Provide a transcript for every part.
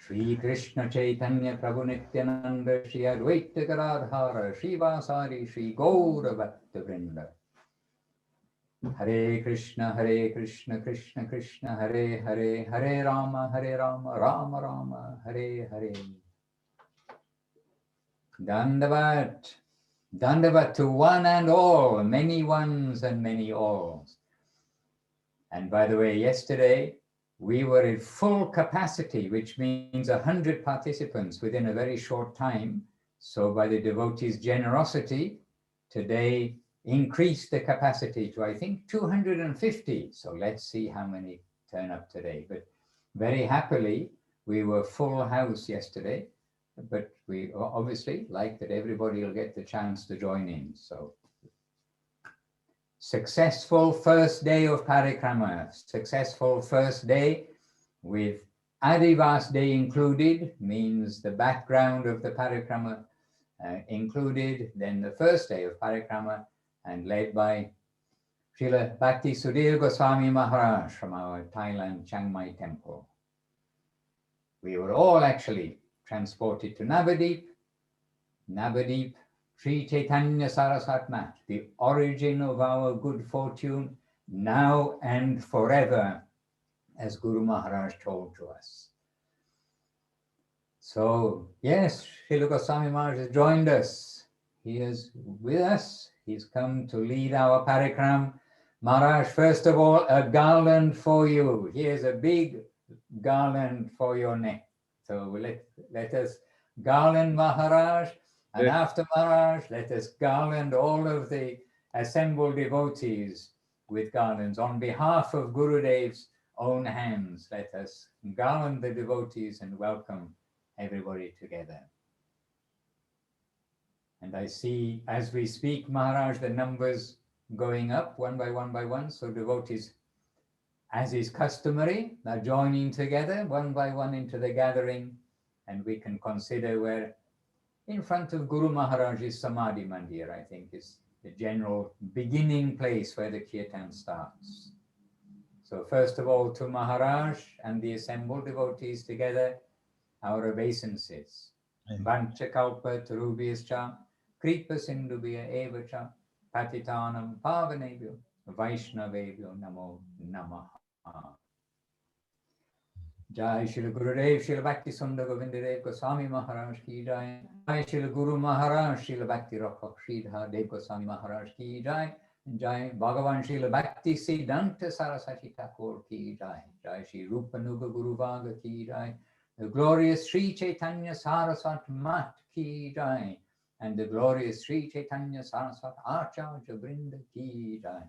Shri Krishna Chaitanya Prabhu Nityananda Shri Advaita Gadadhara Shri Vasari Shri Gaura Bhakta Vrinda. Hare Krishna Krishna Krishna Hare Hare Hare Rama Rama Rama Hare Hare. Dandavat. Dandavat to one and all, many ones and many alls. And by the way, yesterday we were at full capacity, which means 100 participants within a very short time. So by the devotees' generosity, today increased the capacity to, I think, 250. So let's see how many turn up today. But very happily, we were full house yesterday. But we obviously like that everybody will get the chance to join in. So successful first day of Parikrama, successful first day with Adivas Day included, means the background of the Parikrama included, then the first day of Parikrama, and led by Srila Bhakti Sudhir Goswami Maharaj from our Thailand Chiang Mai temple. We were all actually transported to Navadip, Sri Chaitanya Saraswat Mat, the origin of our good fortune, now and forever, as Guru Maharaj told to us. So, yes, Srila Goswami Maharaj has joined us. He is with us. He's come to lead our parikram. Maharaj, first of all, a garland for you. Here's a big garland for your neck. So let us garland Maharaj, and after Maharaj, let us garland all of the assembled devotees with garlands. On behalf of Gurudev's own hands, let us garland the devotees and welcome everybody together. And I see, as we speak, Maharaj, the numbers going up one by one. So devotees, as is customary, are joining together one by one into the gathering, and we can consider where in front of Guru Maharaj's Samadhi Mandir, I think, is the general beginning place where the kirtan starts. So first of all, to Maharaj and the assembled devotees together, our obeisances. Vancha kalpa tarubhyascha, kripa sindhubhya evacha, patitanam pavanebhyo, vaishnavebhyo namo namaha. Jai Srila Gurudev, Srila Bhakti Sundar Govindadev Goswami Maharaj ki jai. Jai Srila Guru Maharaj, Srila Bhakti Rakha Sridhar Dev Goswami Maharaj ki jai. Jai Bhagavan Srila Bhakti Siddhanta Saraswati Thakur ki jai. Jai Sri Rupanuga Guru Vaga ki jai. The glorious Sri Chaitanya Saraswat Mat ki jai. And the glorious Sri Chaitanya Saraswat Acharya Vrinda ki jai.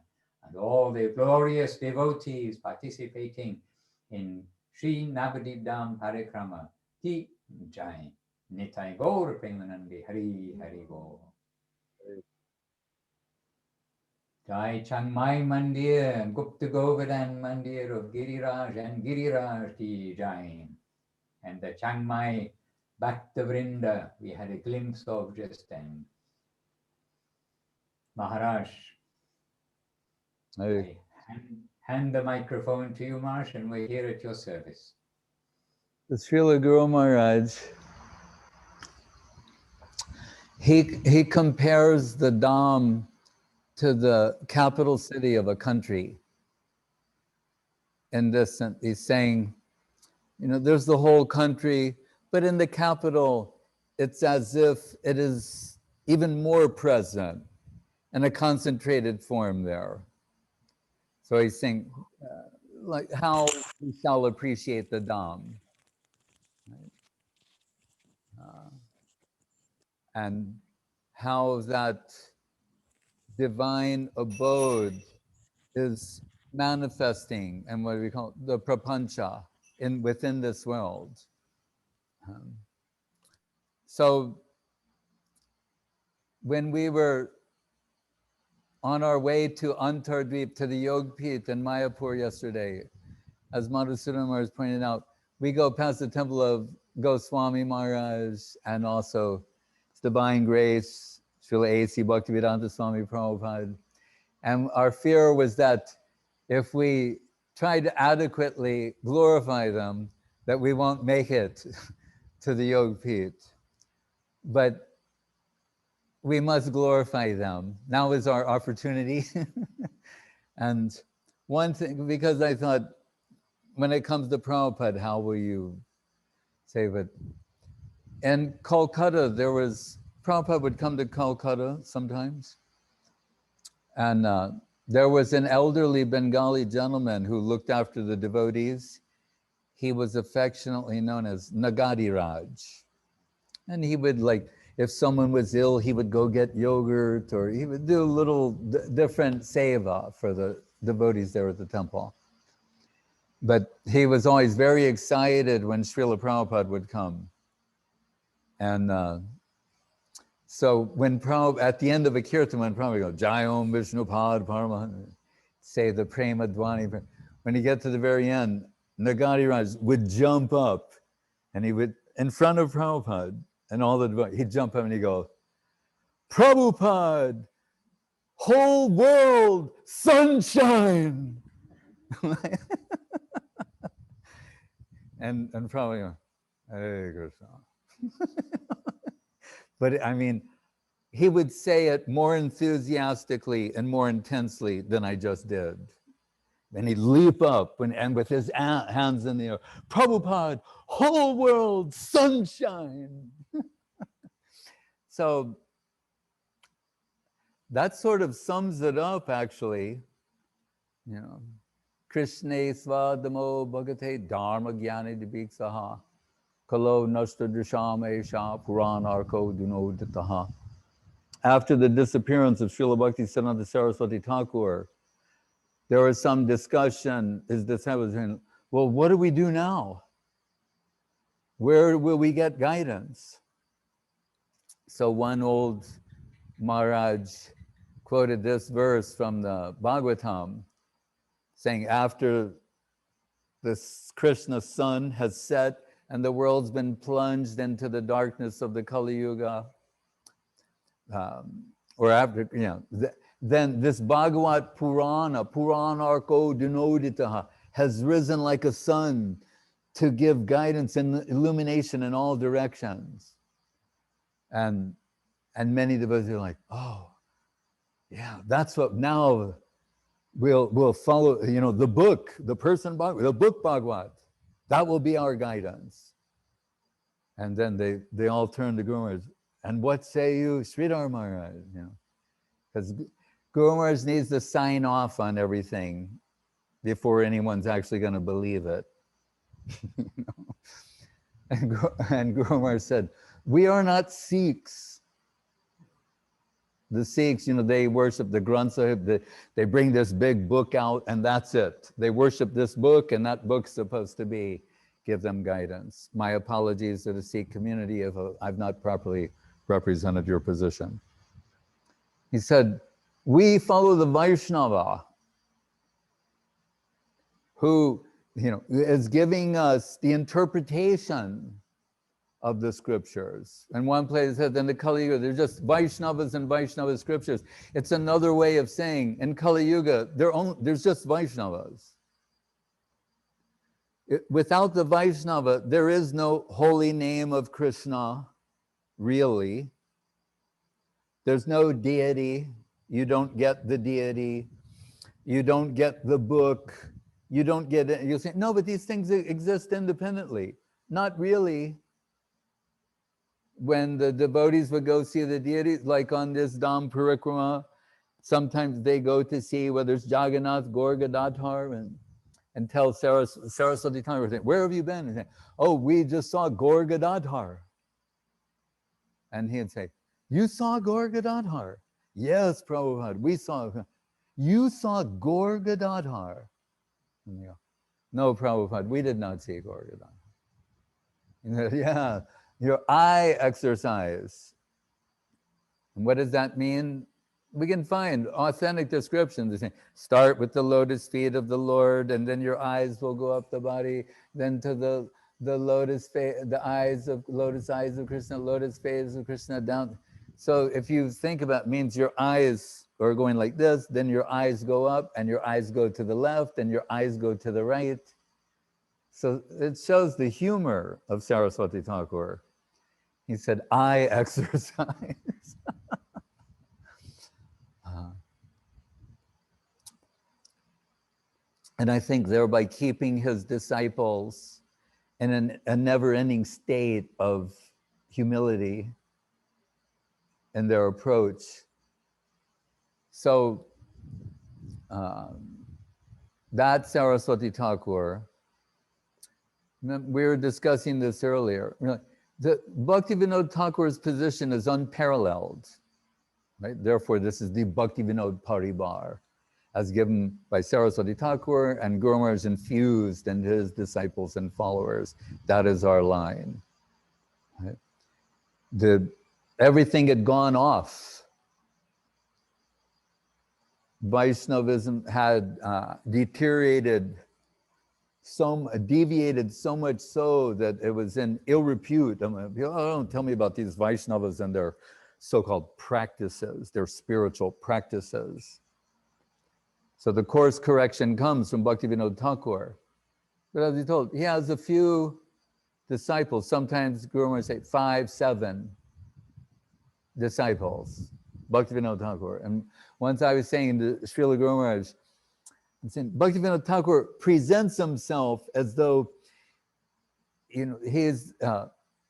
And all the glorious devotees participating in Shri Navadip Dham Parikrama ki jai. Nitai Gaur Premanandi Hari Hari Gaur. Jai Chiang Mai Mandir, Gupta Govardhan Mandir of Giriraj and Giriraj ki jai. And the Chiang Mai Bhakta Vrinda we had a glimpse of just then. Maharaj, I hand the microphone to you, Maharaj, and we're here at your service. The Srila Guru Maharaj, he compares the Dham to the capital city of a country. In this sense, he's saying, you know, there's the whole country, but in the capital, it's as if it is even more present in a concentrated form there. So he's saying, like how we shall appreciate the Dham. And how that divine abode is manifesting and what we call the prapancha within this world. So when we were on our way to Antardvip, to the Yogpith in Mayapur yesterday, as Madhusudan Maharaj pointed out, we go past the temple of Goswami Maharaj and also Divine Grace, Srila A.C. Bhaktivedanta Swami Prabhupad. And our fear was that if we tried to adequately glorify them, that we won't make it to the Yog Pit. But we must glorify them. Now is our opportunity. And one thing, because I thought, when it comes to Prabhupada, how will you save it? In Kolkata, Prabhupada would come to Kolkata sometimes. And there was an elderly Bengali gentleman who looked after the devotees. He was affectionately known as Nagadi Raj. And he would, like, if someone was ill, he would go get yogurt, or he would do a little different seva for the devotees there at the temple. But he was always very excited when Srila Prabhupada would come. And so when at the end of a kirtan, when Prabhupada would go, Jayom Vishnupad Paramahansa, say the Prema Dvani, when he get to the very end, Nagadi Raj would jump up, and he would, in front of Prabhupada, and all the, he'd jump up and he'd go, Prabhupada, whole world, sunshine. and probably, hey, Krishna. But I mean, he would say it more enthusiastically and more intensely than I just did. And he'd leap up and with his hands in the air, Prabhupada, whole world, sunshine. So that sort of sums it up, actually. You know, Krishna svadamo bhagate dharma jnani dibiksaha kalo nashta drisham esha puranarko dunoditaha. After the disappearance of Srila Bhakti Siddhanta Saraswati Thakur, there was some discussion, his disciples saying, well, what do we do now? Where will we get guidance? So one old Maharaj quoted this verse from the Bhagavatam, saying, after this Krishna sun has set and the world's been plunged into the darkness of the Kali Yuga, or after, you know, then this Bhagavat Purana, Puranarko Dinoditaha, has risen like a sun to give guidance and illumination in all directions. And many devotees are like, oh, yeah, that's what, now we'll follow, you know, the book, the person Bhagavat, the book Bhagavat, that will be our guidance. And then they all turn to Guru Maharaj, and what say you, Sridhar Maharaj? You know, because Guru Maharaj needs to sign off on everything before anyone's actually going to believe it. You know? And Guru Maharaj said, we are not Sikhs. The Sikhs, you know, they worship the Granth Sahib. They bring this big book out, and that's it. They worship this book, and that book's supposed to give them guidance. My apologies to the Sikh community if I've not properly represented your position. He said, we follow the Vaishnava, who, you know, is giving us the interpretation of the scriptures. And one place said, in the Kali Yuga, they're just Vaishnavas and Vaishnava scriptures. It's another way of saying, in Kali Yuga, there's just Vaishnavas. Without the Vaishnava, there is no holy name of Krishna, really. There's no deity. You don't get the deity. You don't get the book. You don't get it. You say, no, but these things exist independently. Not really. When the devotees would go see the deities, like on this Dham Parikrama, sometimes they go to see whether it's Jagannath, Gauranga and tell Saraswati Thakur, where have you been? And say, oh, we just saw Gauranga. And he'd say, you saw Gauranga? Yes, Prabhupada, we saw. You saw Gauranga? And they go, no, Prabhupada, we did not see Gauranga. Yeah, your eye exercise. And what does that mean? We can find authentic descriptions. Start with the lotus feet of the Lord, and then your eyes will go up the body, then to the lotus face, the eyes of lotus eyes of Krishna, lotus face of Krishna down. So if you think about it, means your eyes are going like this, then your eyes go up, and your eyes go to the left, and your eyes go to the right. So it shows the humor of Saraswati Thakur. He said, I exercise. And I think thereby keeping his disciples in a never-ending state of humility in their approach. So that Saraswati Thakur, we were discussing this earlier. The Bhaktivinoda Thakur's position is unparalleled, right? Therefore, this is the Bhaktivinoda Paribar, as given by Saraswati Thakur, and Guru Maharaj infused into his disciples and followers. That is our line. Right? Everything had gone off. Vaishnavism had deviated so much so that it was in ill repute. Don't tell me about these Vaishnavas and their so-called practices, their spiritual practices. So the course correction comes from Bhaktivinoda Thakur. But as he told, he has a few disciples. Sometimes Guru Maharaj say 5, 7 disciples, Bhaktivinoda Thakur. And once I was saying to Srila Guru Maharaj, I'm saying Bhaktivinoda Thakur presents himself as though, he is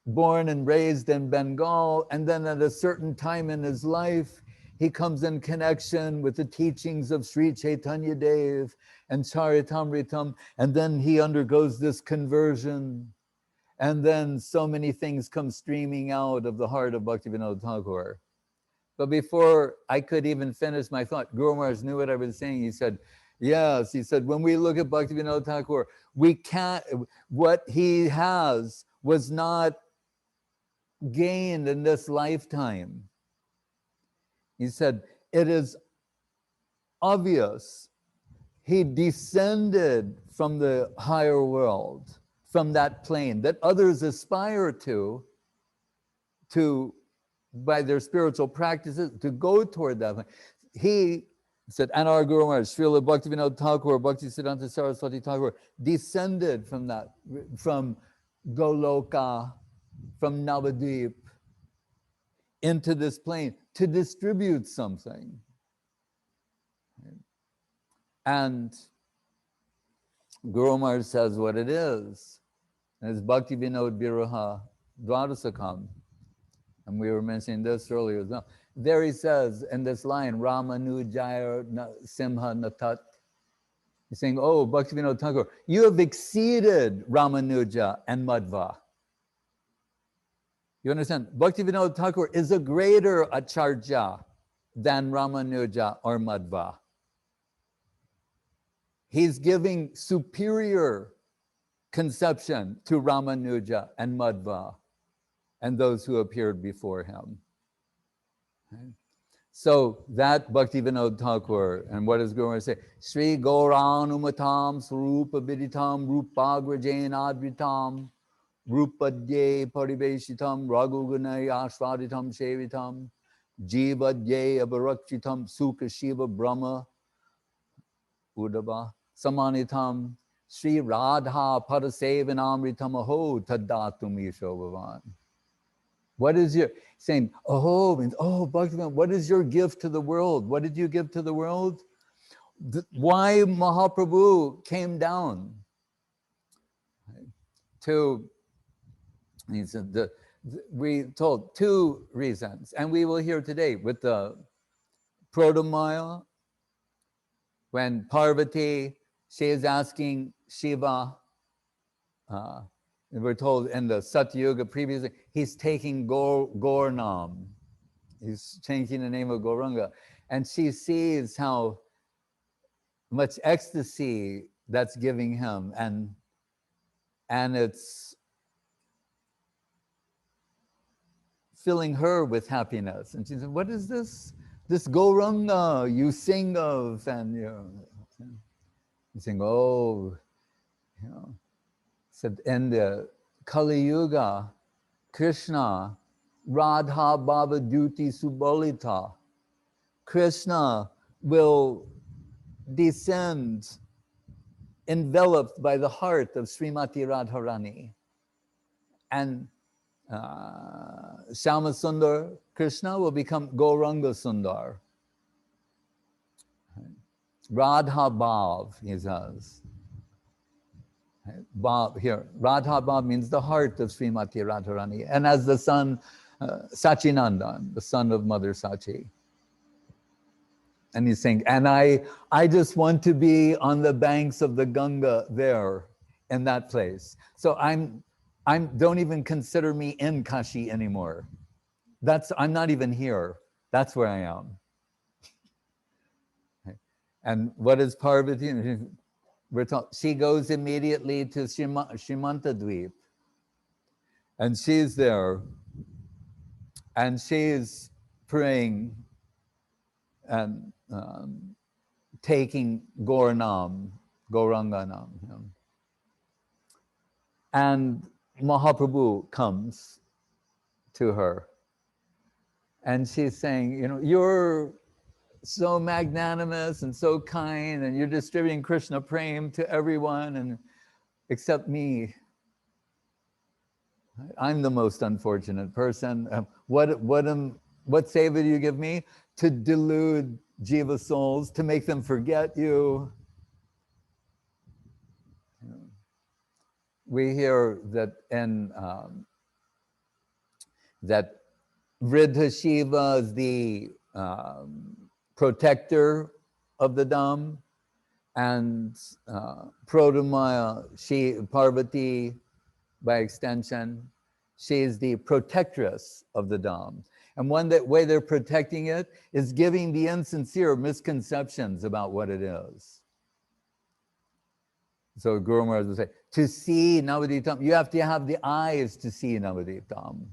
born and raised in Bengal, and then at a certain time in his life, he comes in connection with the teachings of Sri Chaitanya Dev and Charitamritam, and then he undergoes this conversion, and then so many things come streaming out of the heart of Bhaktivinoda Thakur. But before I could even finish my thought, Guru Maharaj knew what I was saying. He said, yes, he said, when we look at Bhaktivinoda Thakur, we can't, what he has was not gained in this lifetime. He said, it is obvious he descended from the higher world, from that plane that others aspire to by their spiritual practices, to go toward that. He said, and our Guru Maharaj, Srila Bhaktivinoda Thakur, Bhakti Siddhanta Saraswati Thakur, descended from that, from Goloka, from Navadvip, into this plane to distribute something. And Guru Maharaj says what it is. It's Bhakti Vinod Viraha Dwadasakam. And we were mentioning this earlier as well. There he says in this line, Ramanujaya Simha Natat. He's saying, oh, Bhaktivinoda Thakur, you have exceeded Ramanuja and Madhva. You understand? Bhaktivinoda Thakur is a greater acharya than Ramanuja or Madhva. He's giving superior conception to Ramanuja and Madhva and those who appeared before him. Okay. So that Bhaktivinoda Thakur, and what does Guru Maharaj say? Sri Gauranumatam Swarupa Viditam Rupagrajain Adritam Rupadye Pariveshitam Raghugunay Ashvaditam Shevitam Jivadye Abharakshitam Sukha Shiva Brahma Udava Samanitam Sri Radha Parasevanamritam Aho Tadatum Yashobhavan. What is your saying? Oh, means Bhaktivinoda, what is your gift to the world? What did you give to the world? Why Mahaprabhu came down to, he said, we told 2 reasons, and we will hear today with the Praudhamaya, when Parvati, she is asking Shiva, we're told in the Satyuga previously, he's taking Gaurnam. He's changing the name of Gauranga. And she sees how much ecstasy that's giving him. And it's filling her with happiness. And she said, what is this? This Gauranga you sing of? And you sing, said in the Kali Yuga, Krishna, Radha Bhava Duti Subolita, Krishna will descend enveloped by the heart of Srimati Radharani. And Shama Sundar Krishna will become Gauranga Sundar. Radha Bhav, he says. Bhav here, Radha Bhav means the heart of Srimati Radharani. And as the son, Sachinandan, the son of Mother Sachi. And he's saying, and I just want to be on the banks of the Ganga there, in that place. So don't even consider me in Kashi anymore. I'm not even here. That's where I am. And what is Parvati? We're told she goes immediately to Shimantadvip. And she's there. And she's praying and taking Gauranga Nam. You know. And Mahaprabhu comes to her. And she's saying, you know, you're so magnanimous and so kind, and you're distributing Krishna Prem to everyone, and except me. I'm the most unfortunate person. What seva do you give me? To delude jiva souls, to make them forget you. We hear that that Briddha Shiva is the protector of the Dham, and Praudhamaya, Parvati, by extension, she is the protectress of the Dham. And one way they're protecting it is giving the insincere misconceptions about what it is. So Guru Maharaj would say, to see Navaditam, you have to have the eyes to see Navaditam.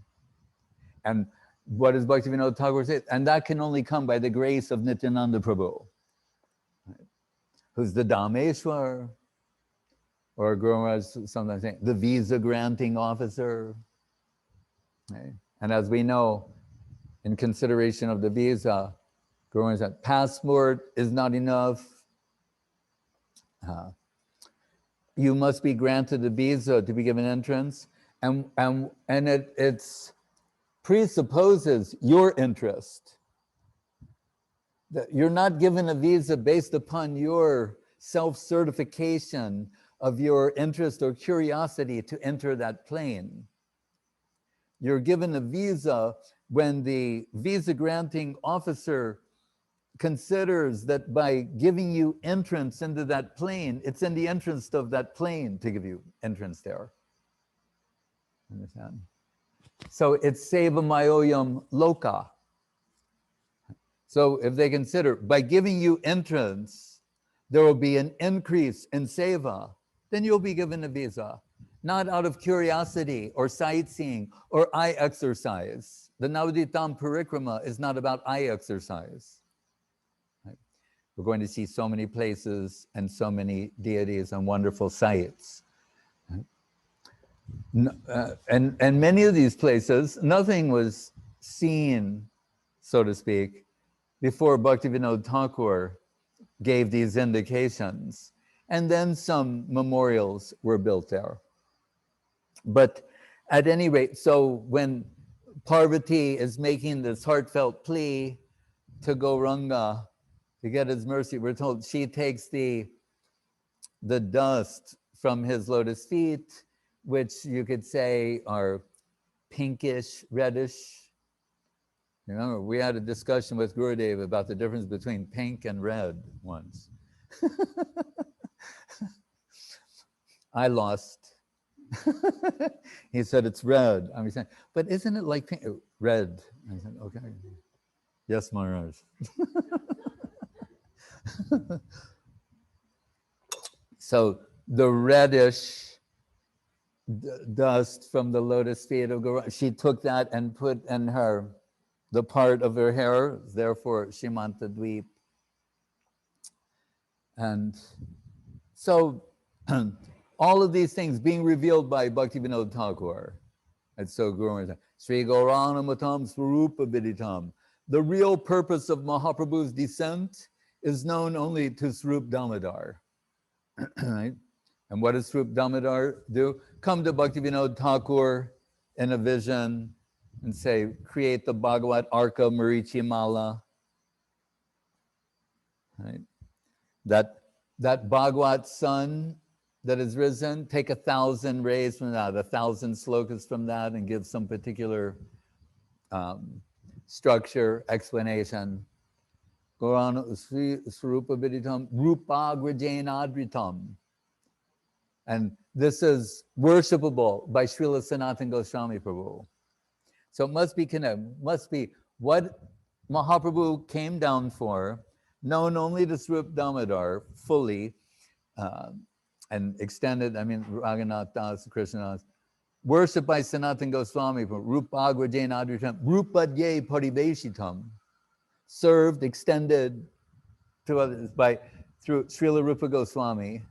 And what does Bhaktivinoda Thakur say? And that can only come by the grace of Nityananda Prabhu, right? Who's the Dhameswar, or Guru Maharaj sometimes saying, the visa granting officer. Right? And as we know, in consideration of the visa, Guru Maharaj said, passport is not enough. You must be granted a visa to be given entrance, and it's presupposes your interest. That you're not given a visa based upon your self-certification of your interest or curiosity to enter that plane. You're given a visa when the visa granting officer considers that by giving you entrance into that plane, it's in the interest of that plane to give you entrance there. Understand? So it's seva mayoyam loka. So if they consider by giving you entrance, there will be an increase in seva, then you'll be given a visa, not out of curiosity or sightseeing or eye exercise. The Navaditam Parikrama is not about eye exercise. Right? We're going to see so many places and so many deities and wonderful sights. And many of these places, nothing was seen, so to speak, before Bhaktivinoda Thakur gave these indications. And then some memorials were built there. But at any rate, so when Parvati is making this heartfelt plea to Gauranga to get his mercy, we're told she takes the dust from his lotus feet, which you could say are pinkish, reddish. Remember, we had a discussion with Gurudev about the difference between pink and red once. I lost. He said, it's red. I was saying, but isn't it like pink? Red. I said, okay. Yes, Maharaj. So the reddish dust from the lotus feet of Gauranga, she took that and put in the part of her hair, therefore Shimantadvip. And so all of these things being revealed by Bhaktivinoda Thakur. And so Guru said, Sri Gaurana Matam Swarupa Viditam. The real purpose of Mahaprabhu's descent is known only to Swarup Damodar. Right? And what does Swarup Damodar do? Come to Bhaktivinoda Thakur in a vision and say, create the Bhagavat Arka Marichi Mala. Right? That Bhagavat sun that is risen, take 1,000 rays from that, 1,000 slokas from that, and give some particular structure, explanation. Gaurana Swarupa Viditam Rupa Grajanadritam. And this is worshipable by Srila Sanatana Goswami Prabhu. So it must be connected, must be what Mahaprabhu came down for, known only to Swarup Damodar fully, and extended, I mean, Raghunath Das, Krishna Das, worshipped by Sanatana Goswami Prabhu, Rupa Grajanadritam, Rupa Ye Pariveshitam, served, extended to others through Srila Rupa Goswami.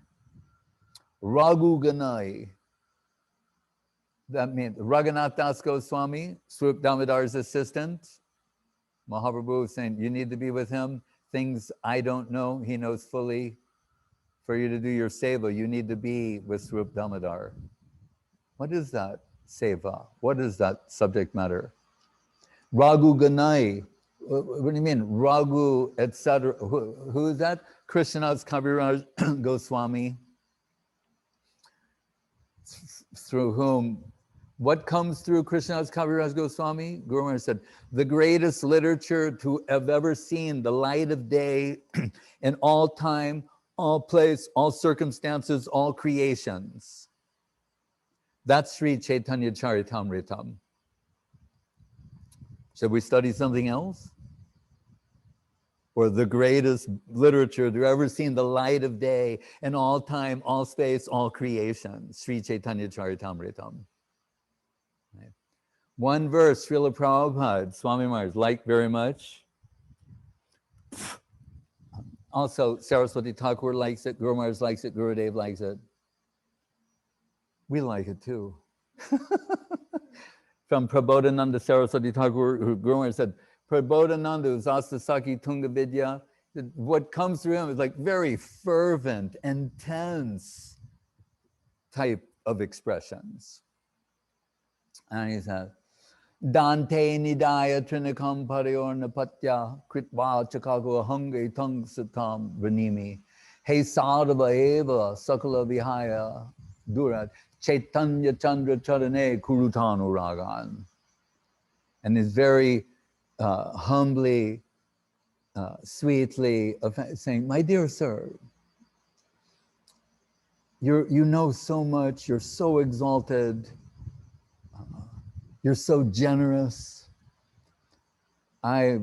Raghu Ganai, that means Raghunath Das Goswami, Swarup Damodar's assistant. Mahaprabhu is saying, you need to be with him. Things I don't know, he knows fully. For you to do your seva, you need to be with Swarup Damodar. What is that seva? What is that subject matter? Raghu Ganai. What do you mean? Raghu, etc. Who is that? Krishnadas Kaviraj Goswami. Through whom, what comes through Krishnadas Kaviraj Goswami? Guru Maharaj said, the greatest literature to have ever seen the light of day in all time, all place, all circumstances, all creations. That's Sri Chaitanya Charitamritam. Should we study something else? Or the greatest literature to ever seen the light of day in all time, all space, all creation. Sri Chaitanya Charitamritam. Right. One verse, Srila Prabhupada, Swami Maharaj, liked very much. Also, Saraswati Thakur likes it, Guru Maharaj likes it, Gurudev likes it. We like it too. From Prabodhananda Saraswati Thakur, Guru Maharaj said, Prabodhananda, who's Astasaki Tunga Vidya, what comes through him is like very fervent, intense type of expressions. And he said, Dante Nidaya Trinikam Pariorna Patya Kritva Chakago Hunga Tung Satam Ranimi He Sadava Eva Sakala Vihaya Durat Chaitanya Chandra Charane Kurutanu Ragan. And is very humbly, sweetly saying, my dear sir, you know so much, you're so exalted, you're so generous. I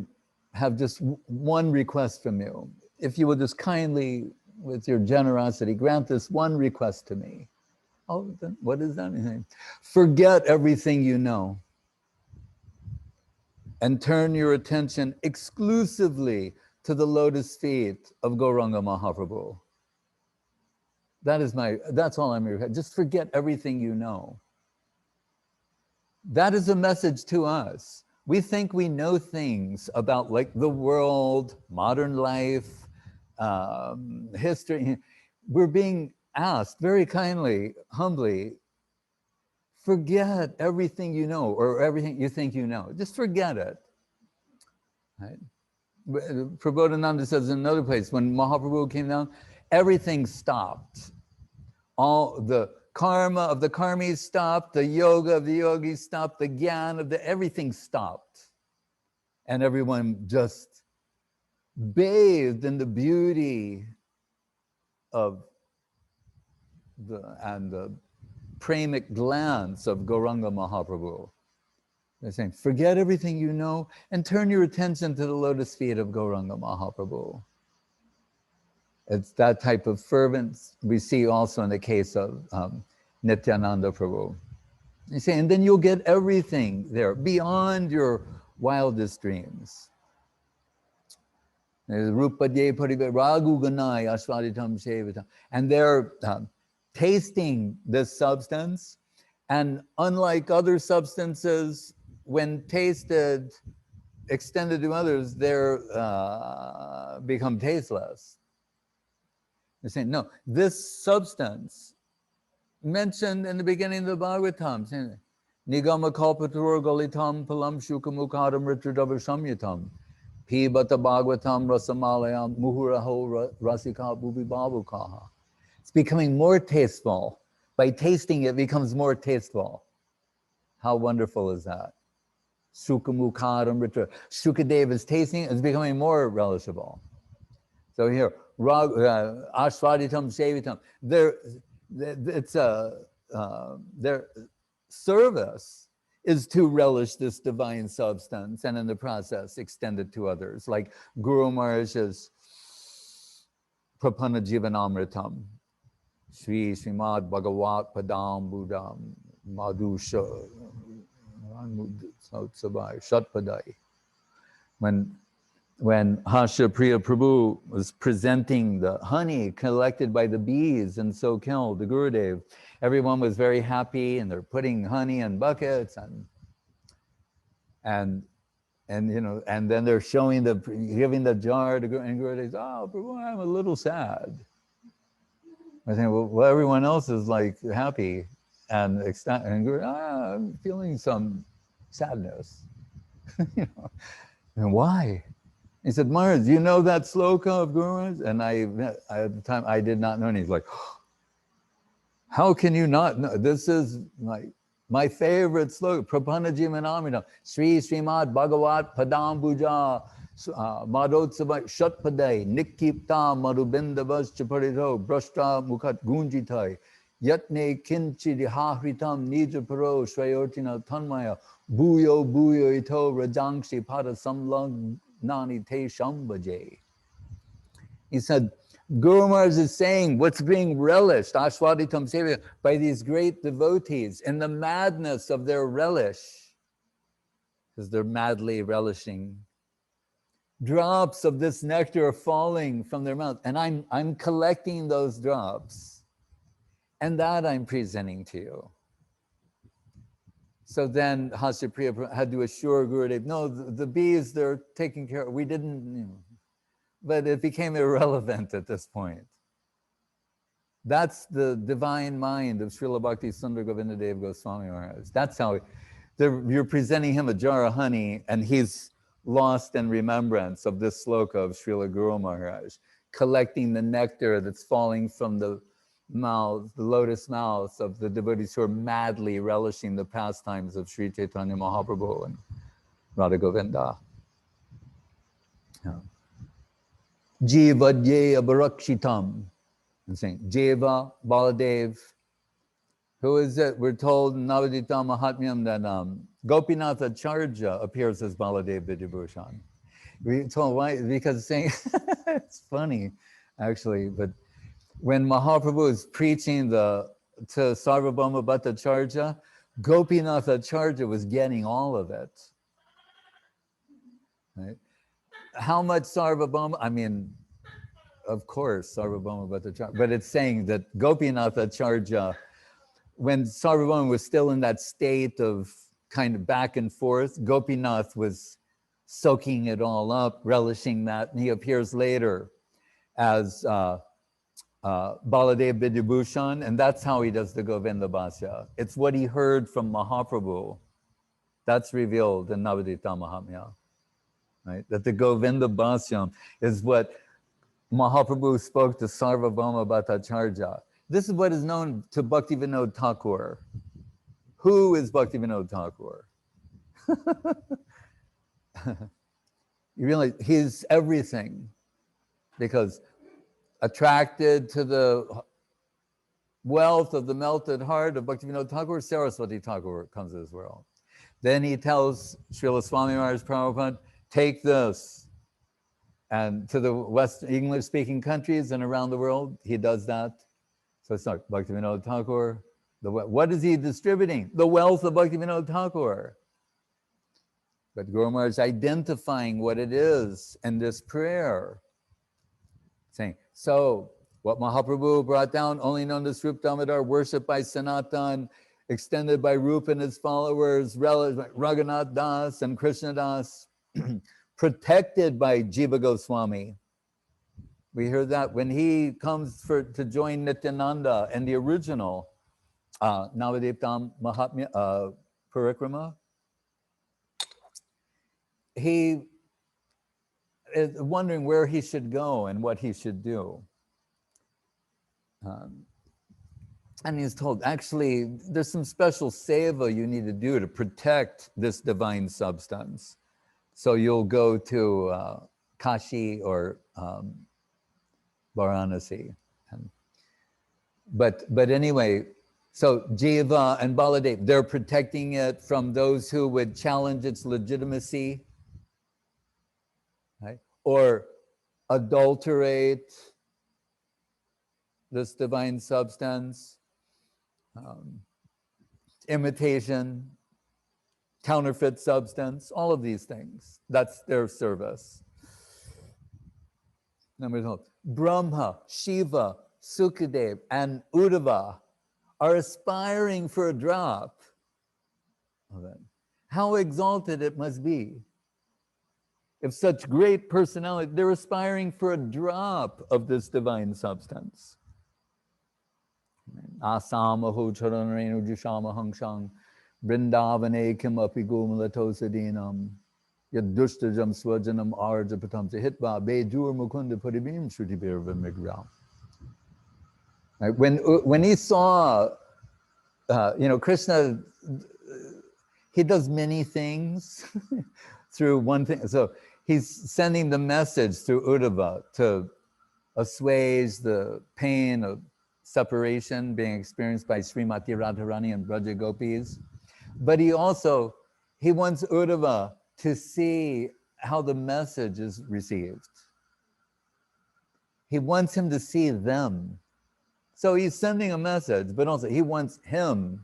have just one request from you. If you will just kindly, with your generosity, grant this one request to me. Oh, then what is that? Forget everything you know and turn your attention exclusively to the lotus feet of Gauranga Mahaprabhu. That's all I'm requesting. Just forget everything you know. That is a message to us. We think we know things about like the world, modern life, history. We're being asked very kindly, humbly, forget everything you know or everything you think you know. Just forget it. Right? Prabodhananda says in another place, when Mahaprabhu came down, everything stopped. All the karma of the karmis stopped, the yoga of the yogis stopped, the gyan of everything stopped. And everyone just bathed in the beauty of the pramic glance of Gauranga Mahaprabhu. They're saying, forget everything you know and turn your attention to the lotus feet of Gauranga Mahaprabhu. It's that type of fervence we see also in the case of Nityananda Prabhu. You say, and then you'll get everything there beyond your wildest dreams. And they're tasting this substance, and unlike other substances, when tasted, extended to others, they're become tasteless. They're saying, no, this substance mentioned in the beginning of the Bhagavatam. Nigama kalpatur galitam palam shukamukadam ritradava samyatam. Pibata bhagavatam rasamalayam muhuraho rasika bhubi babukaha. It's becoming more tasteful. By tasting it becomes more tasteful. How wonderful is that? Sukamukadam ritra. Sukadeva is tasting, it's becoming more relishable. So here, ashvaditam sevitam. Their service is to relish this divine substance and in the process extend it to others. Like Guru Maharaj's Prapanna Jivanamritam, Sri Srimad Bhagavat Padam Buddham Madhusha Shatpadai. When Vishnupriya Prabhu was presenting the honey collected by the bees and so killed, the Gurudev, everyone was very happy and they're putting honey in buckets and then they're showing giving the jar to Guru, and Gurudev says, "Oh, Prabhu, I'm a little sad." I think, well, everyone else is like happy and Guru, I'm feeling some sadness. And why? He said, Maharaj, you know that sloka of Guru Maharaj? And at the time, I did not know. And he's like, how can you not know? This is my favorite sloka. Prapanna Jivanamritam. Sri Srimad Bhagavat Padam Puja Madhotsava Shatpadai Nikipta Madhubinda Vaschaparito Brashta Mukhat Gunjitai Yatne Kinchi Hahritam Nija Paro Shrayortina Tanmaya Bhuyo Bhuyo Ito Rajangshi Pada Samlang Nani Te Shambhaje. He said, Guru Maharaj is saying what's being relished, Ashwaditam Sevya, by these great devotees in the madness of their relish, because they're madly relishing. Drops of this nectar are falling from their mouth, and I'm collecting those drops, and that I'm presenting to you. So then Vishnupriya had to assure Gurudev, no, the bees, they're taking care of, we didn't, but it became irrelevant at this point. That's the divine mind of Srila Bhakti Sundar Govindadev Goswami Maharaj. That's how you're presenting him a jar of honey and he's lost in remembrance of this sloka of Srila Guru Maharaj, collecting the nectar that's falling from the lotus mouths of the devotees who are madly relishing the pastimes of Sri Chaitanya Mahaprabhu and Radha Govinda. Jiva Jaya Barakshitam. I'm saying Jiva, Baladev. Who is it? We're told in Navadita Mahatmyam that Gopinath Acharya appears as Baladev Vidyabhushan. We told why? Because it's saying, it's funny actually, but when Mahaprabhu is preaching to Sarvabhauma Bhattacharya, Gopinath Acharya was getting all of it. Right? How much Sarvabhauma? I mean, of course, Sarvabhauma Bhattacharya, but it's saying that Gopinath Acharya, when Sarvabhauma was still in that state of kind of back and forth, Gopinath was soaking it all up, relishing that, and he appears later as Baladev Vidyabhushan, and that's how he does the Govinda Bhasya. It's what he heard from Mahaprabhu. That's revealed in Navadita Mahatmya, right? That the Govinda Bhasya is what Mahaprabhu spoke to Sarvabhauma Bhattacharya. This is what is known to Bhaktivinoda Thakur. Who is Bhaktivinoda Thakur? You realize he's everything, because attracted to the wealth of the melted heart of Bhaktivinoda Thakur, Saraswati Thakur comes to this world. Then he tells Srila Swami Maharaj Prabhupada, take this. And to the West English-speaking countries and around the world, he does that. So it's not Bhaktivinoda Thakur. What is he distributing? The wealth of Bhaktivinoda Thakur. But Guru Maharaj is identifying what it is in this prayer. Saying, so what Mahaprabhu brought down, only known as Rup Damodar, worshipped by Sanatan, extended by Rupa and his followers, Raghunath Das and Krishna Das, protected by Jiva Goswami. We hear that when he comes to join Nityananda and the original, Navadiptam Parikrama. He is wondering where he should go and what he should do. And he's told, actually, there's some special seva you need to do to protect this divine substance. So you'll go to Kashi or Varanasi. But anyway, so Jiva and Baladev, they're protecting it from those who would challenge its legitimacy, right? Or adulterate this divine substance, imitation, counterfeit substance, all of these things. That's their service. Number 12, Brahma, Shiva, Sukadev, and Uddhava are aspiring for a drop of it. How exalted it must be. If such great personality, they're aspiring for a drop of this divine substance. Asamaho charanrenu jushama hangshang Vrindavane kim api gomulatosadinam yadushtajam swajanam arjapatam sahitva bejur mukunda paribim shrutibirva migram. When he saw, Krishna, he does many things through one thing. So he's sending the message through Uddhava to assuage the pain of separation being experienced by Srimati Radharani and Braja Gopis. But he wants Uddhava to see how the message is received. He wants him to see them. So he's sending a message, but also he wants him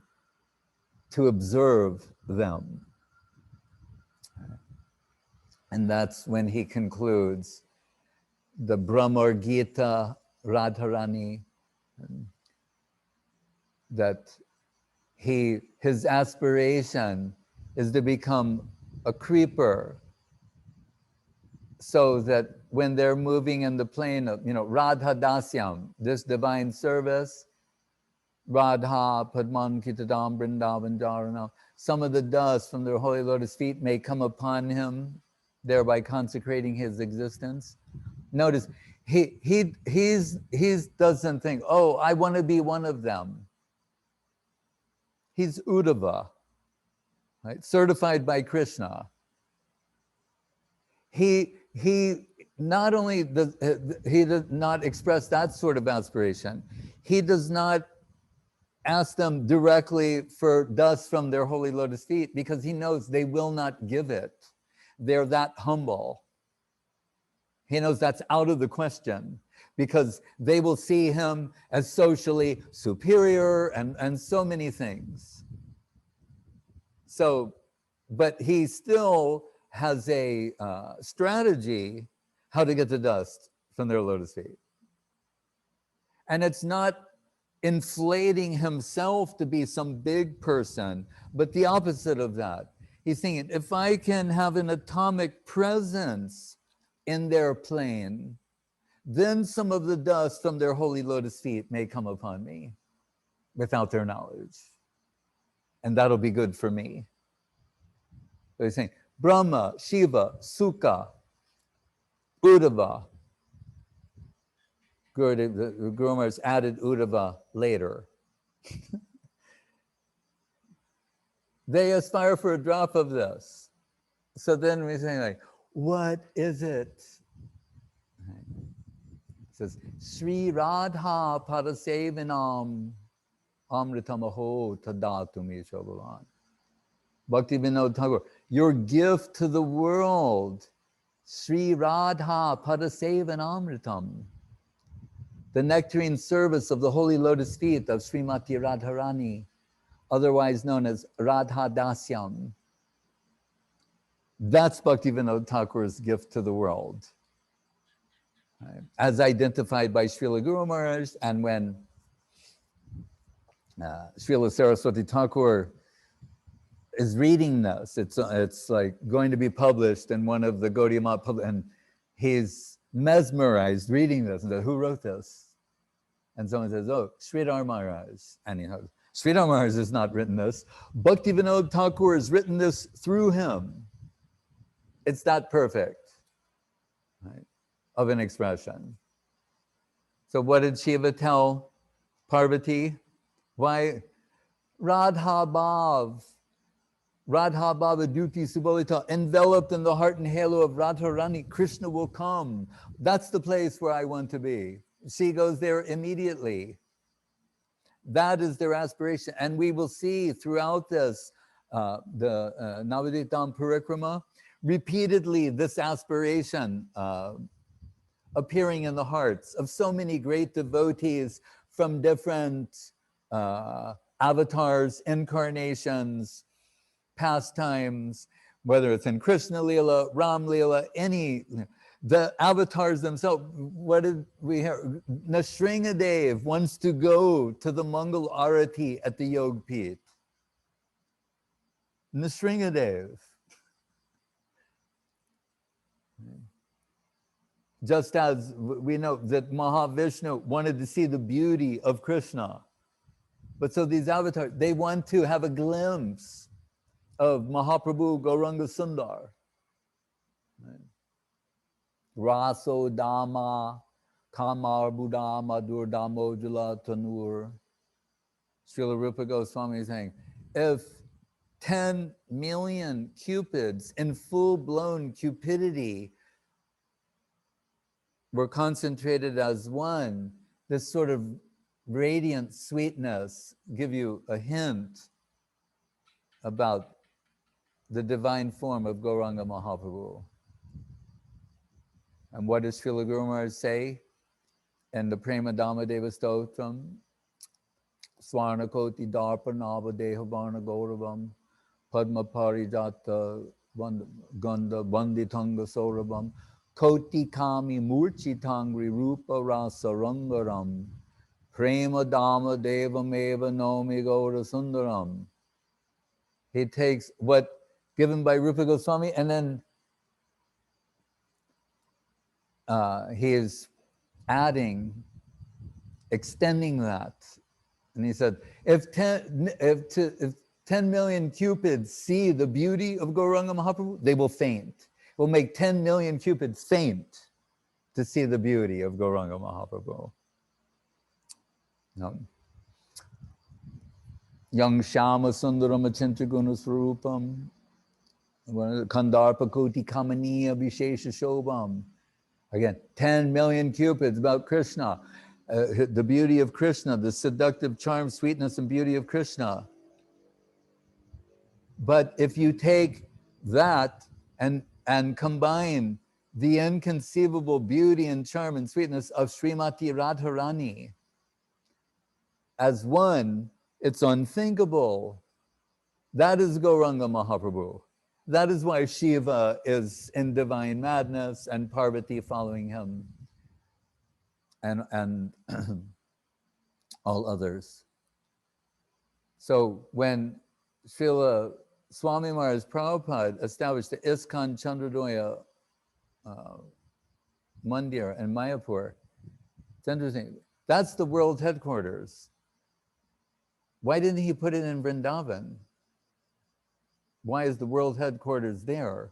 to observe them. And that's when he concludes the Brahmar Gita Radharani, that his aspiration is to become a creeper, so that when they're moving in the plane of, Radha Dasyam, this divine service, Radha, Padman, Kitadam, Vrindavan, Jarana, some of the dust from their holy lotus feet may come upon him, thereby consecrating his existence. Notice, he doesn't think, oh, I want to be one of them. He's Uddhava, right? Certified by Krishna. He not only does he does not express that sort of aspiration, he does not ask them directly for dust from their holy lotus feet, because he knows they will not give it. They're that humble. He knows that's out of the question, because they will see him as socially superior and so many things. So, but he still has a strategy how to get the dust from their lotus feet. And it's not inflating himself to be some big person, but the opposite of that. He's thinking, if I can have an atomic presence in their plane, then some of the dust from their holy lotus feet may come upon me without their knowledge. And that'll be good for me. So he's saying, Brahma, Shiva, Sukha, Uddhava. The Guru Maharaj added Uddhava later. They aspire for a drop of this. So then we're saying, like, what is it? It says, Sri Radha Parasevinam Amritamaho Tadatumi Shobhavan. Bhakti Vinod Thakur, your gift to the world, Sri Radha Parasevanamritam, the nectarine service of the holy lotus feet of Srimati Radharani, otherwise known as Radha Dasyam. That's Bhakti Vinod Thakur's gift to the world, right? As identified by Srila Guru Maharaj, and when Srila Saraswati Thakur is reading this, it's like going to be published in one of the Gaudiya Math, and he's mesmerized reading this, and says, who wrote this? And someone says, oh, Sridhar Maharaj. And he goes, Srila Maharaj has not written this. Bhakti Vinod Thakur has written this through him. It's that perfect, right, of an expression. So what did Shiva tell Parvati? Why? Radha Bhav, Radha Bhava Duti Subolita, enveloped in the heart and halo of Radharani, Krishna will come. That's the place where I want to be. She goes there immediately. That is their aspiration. And we will see throughout this, the Navaditam Parikrama, repeatedly this aspiration appearing in the hearts of so many great devotees from different avatars, incarnations, pastimes, whether it's in Krishna Lila, Ram Lila, the avatars themselves. What did we hear? Nrsingadev wants to go to the Mangal Arati at the Yog Pit. Nrsingadev. Just as we know that Mahavishnu wanted to see the beauty of Krishna. But so these avatars, they want to have a glimpse of Mahaprabhu Gauranga Sundar. Right? Raso Dama, Kamar Buddha Madur Damojula Tanur. Srila Rupa Goswami is saying, if 10 million cupids in full-blown cupidity were concentrated as one, this sort of radiant sweetness give you a hint about the divine form of Gauranga Mahaprabhu. And what does Srila Guru Maharaj say in the Prema Dhamma Deva Stotram? Swarnakoti Darpanava Dehavarna Gauravam Padma Parijata Ganda Banditanga Saurabam Koti Kami Murchitangri Rupa Rasa Rangaram Prema Dhamma Devam Eva Nomi Gaura Sundaram. He takes what given by Rupa Goswami, and then he is adding, extending that. And he said, if 10 million cupids see the beauty of Gauranga Mahaprabhu, they will faint. It will make 10 million cupids faint to see the beauty of Gauranga Mahaprabhu. No. Yang Shama Sundaram Achintraguna Swarupam Kandarpa Koti Kamaniya Vishesha Shobham. Again, 10 million cupids about Krishna, the beauty of Krishna, the seductive charm, sweetness, and beauty of Krishna. But if you take that and combine the inconceivable beauty and charm and sweetness of Srimati Radharani as one, it's unthinkable. That is Gauranga Mahaprabhu. That is why Shiva is in divine madness and Parvati following him and all others. So when Srila Swami Maharaj Prabhupada established the ISKCON Chandradoya Mandir in Mayapur, it's interesting. That's the world headquarters. Why didn't he put it in Vrindavan? Why is the world headquarters there?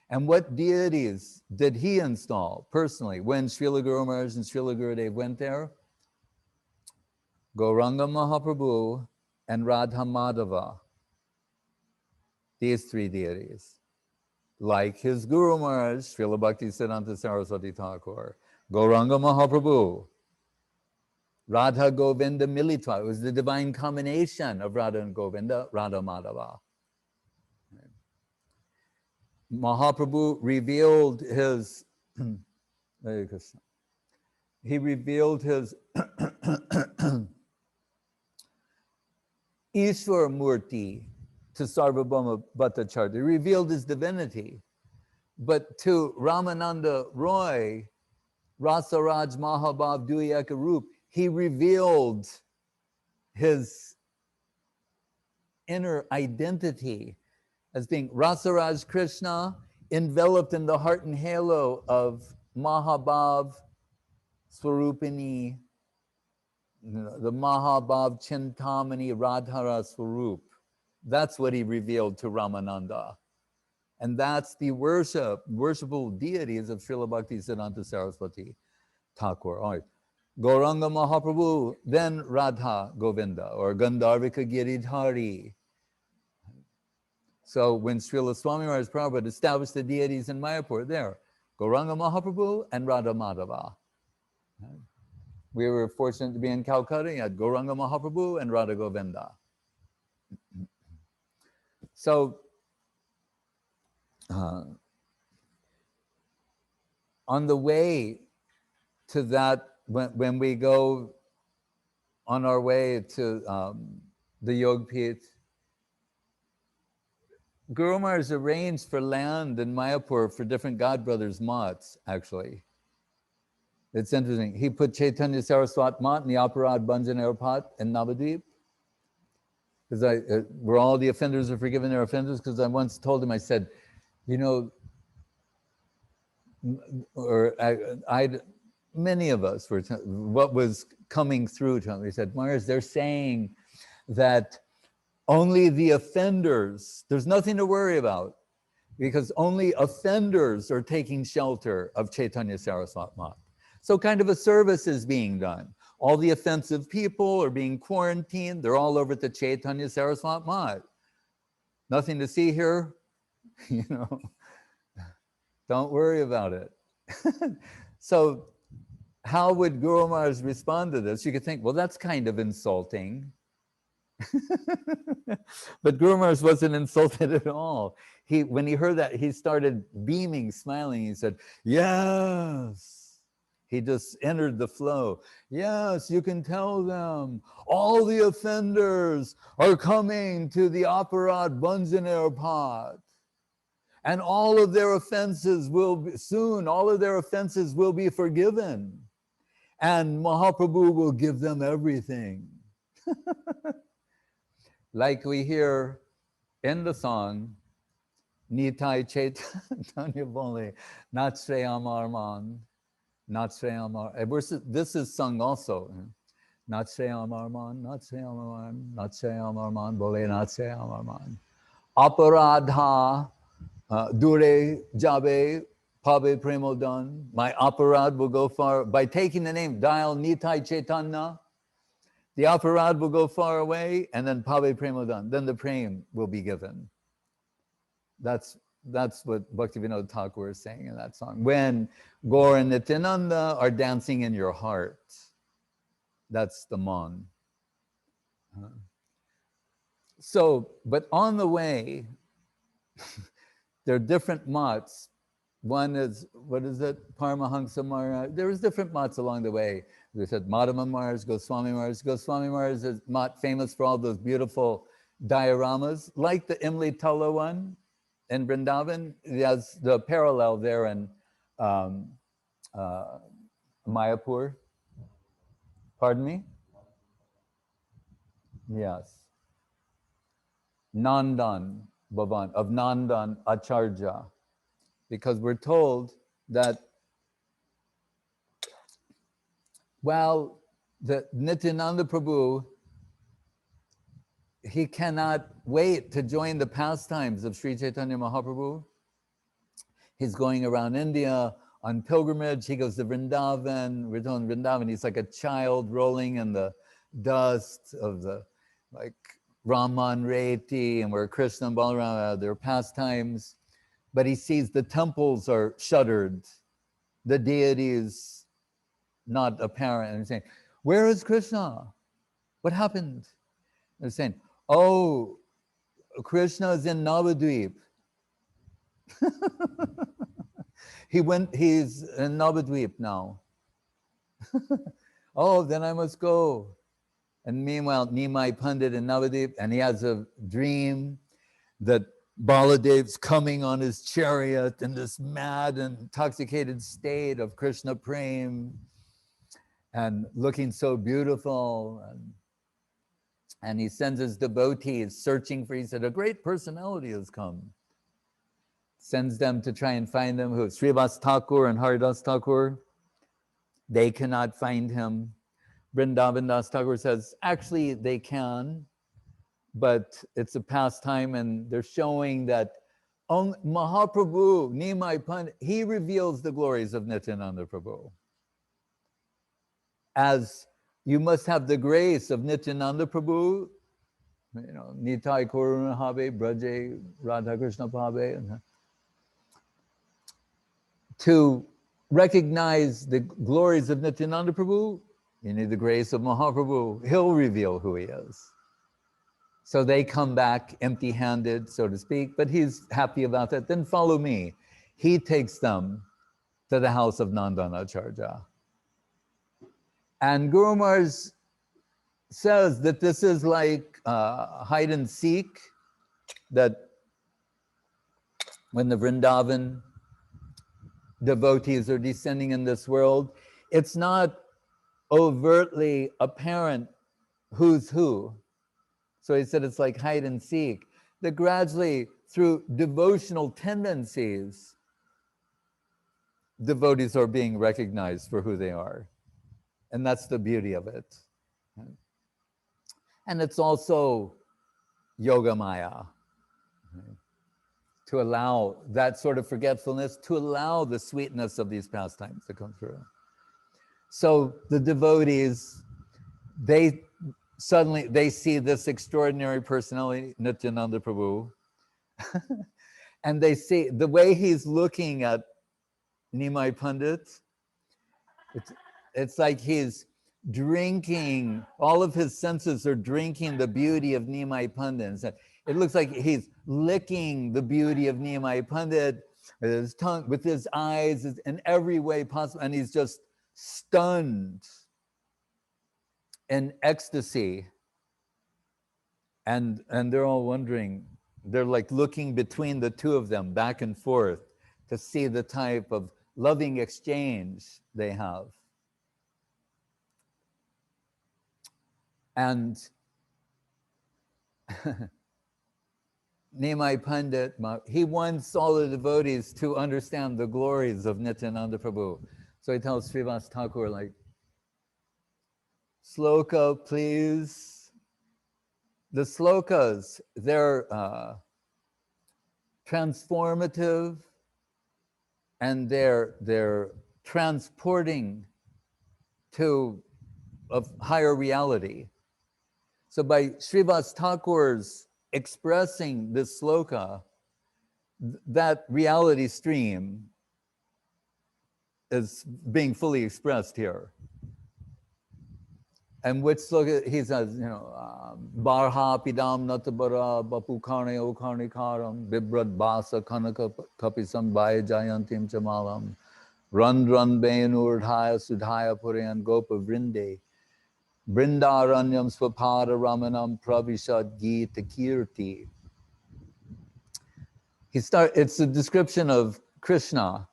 And what deities did he install personally when Srila Guru Maharaj and Srila Gurudev went there? Gauranga Mahaprabhu and Radha Madhava. These three deities. Like his Guru Maharaj, Srila Bhakti Siddhanta Saraswati Thakur, Gauranga Mahaprabhu, Radha Govinda Militva. It was the divine combination of Radha and Govinda, Radha Madhava. Mahaprabhu revealed his, he revealed his Ishwar Murti to Sarvabhauma Bhattacharya. He revealed his divinity. But to Ramananda Roy, Rasaraj Mahabhav Duyaka Rup, he revealed his inner identity as being Rasaraj Krishna, enveloped in the heart and halo of Mahabhav Swarupini the Mahabhav Chintamani Radhara Swarup. That's what he revealed to Ramananda. And that's the worshipable deities of Srila Bhakti Siddhanta Saraswati Thakur. All right. Gauranga Mahaprabhu, then Radha Govinda, or Gandharvika Giridhari. So when Srila Swami Maharaj Prabhupada established the deities in Mayapur, there, Gauranga Mahaprabhu and Radha Madhava. We were fortunate to be in Calcutta at Gauranga Mahaprabhu and Radha Govinda. So, on the way to that, when we go on our way to the Yogpith, Guru Maharaj arranged for land in Mayapur for different godbrothers' mats, actually. It's interesting. He put Chaitanya Saraswat mat in the Aparad Bhanjan Airpot in Navadvip. Because where all the offenders are forgiven their offenders, because I once told him, I said, you know, many of us were, what was coming through to him, he said, Maharaj, they're saying that only the offenders, there's nothing to worry about, because only offenders are taking shelter of Chaitanya Saraswat mat. So kind of a service is being done. All the offensive people are being quarantined. They're all over at the Chaitanya Saraswat mat. Nothing to see here, you know. Don't worry about it. So how would Guru Maharaj respond to this? You could think, well, that's kind of insulting. But Guru Maharaj wasn't insulted at all. When he heard that, he started beaming, smiling. He said, yes. He just entered the flow. Yes, you can tell them. All the offenders are coming to the Aparad Bhanjan Airpot. And all of their offenses will be, soon, all of their offenses will be forgiven. And Mahaprabhu will give them everything. Like we hear in the song, Nitai Chaitanya Bole, Natsre Amar Man. Natsre Amar. This is sung also. Natsre Amar Man, Natsre Amar Man, Natsre Amar Man, Bole Natsre Amar Man. Aparadha Dure Jabe Pabe Premodan. My aparad will go far. By taking the name, dial Nitai Chaitanya, the aparad will go far away, and then Pabe Premodan. Then the prem will be given. That's what Bhaktivinoda Thakur is saying in that song. When Gaur and Nityananda are dancing in your heart, that's the man. So, but on the way, there are different mats. One is, what is it? Paramahansa Maharaj. There was different mats along the way. We said Madhava Maharaj, Goswami Maharaj. Goswami Maharaj is mat famous for all those beautiful dioramas, like the Imli Tala one in Vrindavan. There's the parallel there in Mayapur. Pardon me? Yes. Nandan Bhavan, of Nandan Acharya. Because we're told that while the Nityananda Prabhu, he cannot wait to join the pastimes of Sri Chaitanya Mahaprabhu. He's going around India on pilgrimage. He goes to Vrindavan. We're told in Vrindavan, he's like a child rolling in the dust of the, like, Raman Reti, and where Krishna and Balaram have their pastimes. But he sees the temples are shuttered. The deity is not apparent. And he's saying, where is Krishna? What happened? They're saying, oh, Krishna is in Navadvip. He's in Navadvip now. Oh, then I must go. And meanwhile, Nimai Pandit in Navadvip, and he has a dream that Baladev's coming on his chariot in this mad and intoxicated state of Krishna Prem and looking so beautiful. And he sends his devotees searching for, he said, a great personality has come. Sends them to try and find him, who? Srivas Thakur and Haridas Thakur. They cannot find him. Vrindavan Das Thakur says, actually they can, but it's a pastime, and they're showing that Mahaprabhu, Nimai Pandit, he reveals the glories of Nityananda Prabhu. As you must have the grace of Nityananda Prabhu, Nitai Karuna Habe, Braje, Radha Krishna Habe, to recognize the glories of Nityananda Prabhu, you need the grace of Mahaprabhu. He'll reveal who he is. So they come back empty-handed, so to speak, but he's happy about that. Then follow me. He takes them to the house of Nandanacharya. And Guru Maharaj says that this is like hide and seek, that when the Vrindavan devotees are descending in this world, it's not overtly apparent who's who. So he said it's like hide and seek, that gradually through devotional tendencies, devotees are being recognized for who they are. And that's the beauty of it. And it's also yoga maya, to allow that sort of forgetfulness, to allow the sweetness of these pastimes to come through. So the devotees, they see this extraordinary personality, Nityananda Prabhu, and they see the way he's looking at Nimai Pandit. It's like he's drinking, all of his senses are drinking the beauty of Nimai Pandit. It looks like he's licking the beauty of Nimai Pandit with his tongue, with his eyes, in every way possible, and he's just stunned in ecstasy. And they're all wondering, they're like looking between the two of them back and forth to see the type of loving exchange they have. And Nimai Pandit, he wants all the devotees to understand the glories of Nityananda Prabhu. So he tells Srivas Thakur, like, sloka, please. The slokas, they're transformative, and they're transporting to a higher reality. So by Srivas Thakur's expressing this sloka, that reality stream is being fully expressed here. And which sloka he says, Barha pidam natabara bapukane okane karam bibrad basa kanaka kapisam bhaya jayantim chamalam run benurdhaya sudhaya purayan gopa vrinde brindaranyam swapada ramanam pravishad gita kirti. It's a description of Krishna,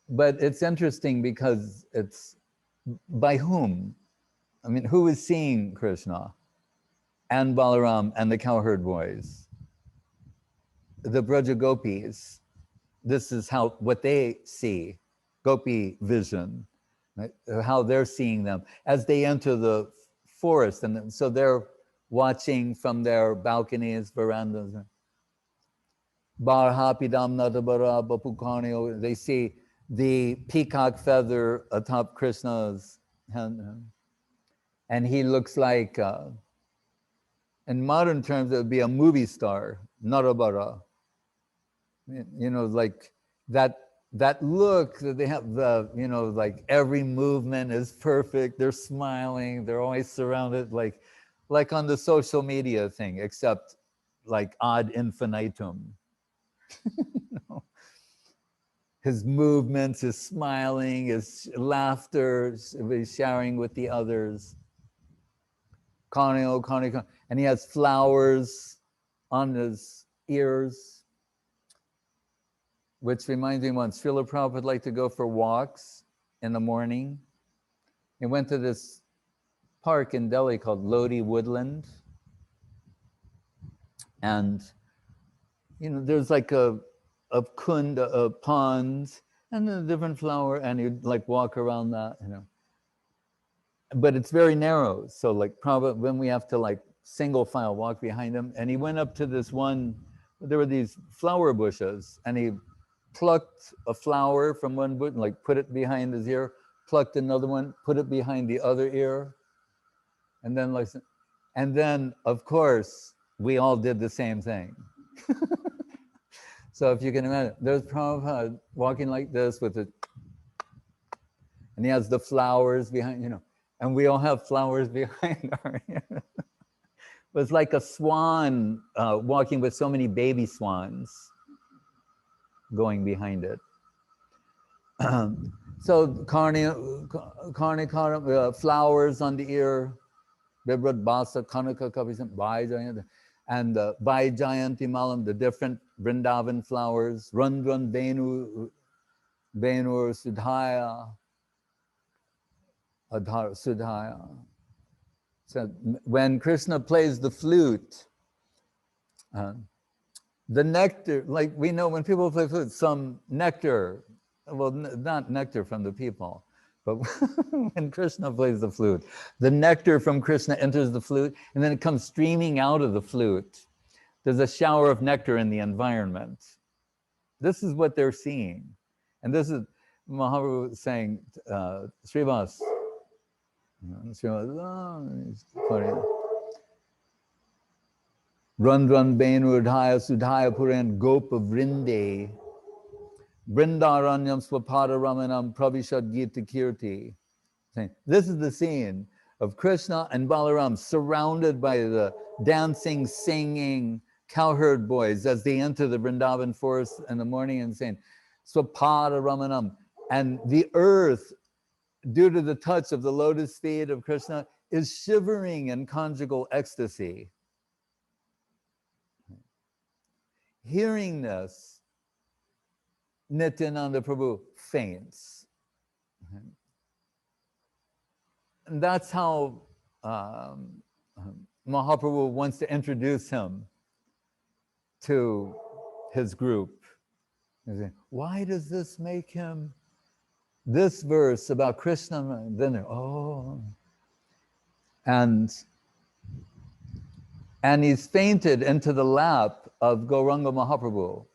but it's interesting because it's by whom? I mean, who is seeing Krishna and Balaram and the cowherd boys? The Braja Gopis. This is what they see, Gopi vision, right? How they're seeing them as they enter the forest. And so they're watching from their balconies, verandas. Barhapidam Nadabara Bapukani, they see the peacock feather atop Krishna's hand. And he looks like, in modern terms, it would be a movie star, Narabara. Like that look that they have, like every movement is perfect. They're smiling. They're always surrounded, like on the social media thing, except like ad infinitum. His movements, his smiling, his laughter, his sharing with the others. And he has flowers on his ears, which reminds me once, Srila Prabhupada would like to go for walks in the morning. He went to this park in Delhi called Lodi Woodland. And, there's like a kund, a pond, and a different flower, and he'd like walk around that, but it's very narrow. So like probably when we have to like single file walk behind him, and he went up to this one, there were these flower bushes, and he plucked a flower from one bush, like put it behind his ear, plucked another one, put it behind the other ear, and then like, and then of course we all did the same thing. So if you can imagine, there's Prabhupada walking like this with it, and he has the flowers behind, you know, and we all have flowers behind our ear. It was like a swan walking with so many baby swans going behind it. So flowers on the ear, Vibrat Basa, Kanaka Kapisam, and Bhai Jayanti Malam, the different Vrindavan flowers, Run Venu Sudhaya, Adhar Sudhaya. So when Krishna plays the flute, the nectar, like we know when people play flute, some nectar, well, not nectar from the people, but when Krishna plays the flute, the nectar from Krishna enters the flute, and then it comes streaming out of the flute. There's a shower of nectar in the environment. This is what they're seeing. And this is Mahaprabhu saying, Srivas, Run Benu Udhaya Sudhaya Puran Gopa Vrinde Brindaranyam Swapada Ramanam Pravishad Gita Kirti. This is the scene of Krishna and Balaram surrounded by the dancing, singing cowherd boys as they enter the Vrindavan forest in the morning and saying, Swapada Ramanam. And the earth, due to the touch of the lotus feet of Krishna, is shivering in conjugal ecstasy. Hearing this, Nityananda Prabhu faints. And that's how Mahaprabhu wants to introduce him to his group. Why does this make him, this verse about Krishna, then oh. And he's fainted into the lap of Gauranga Mahaprabhu.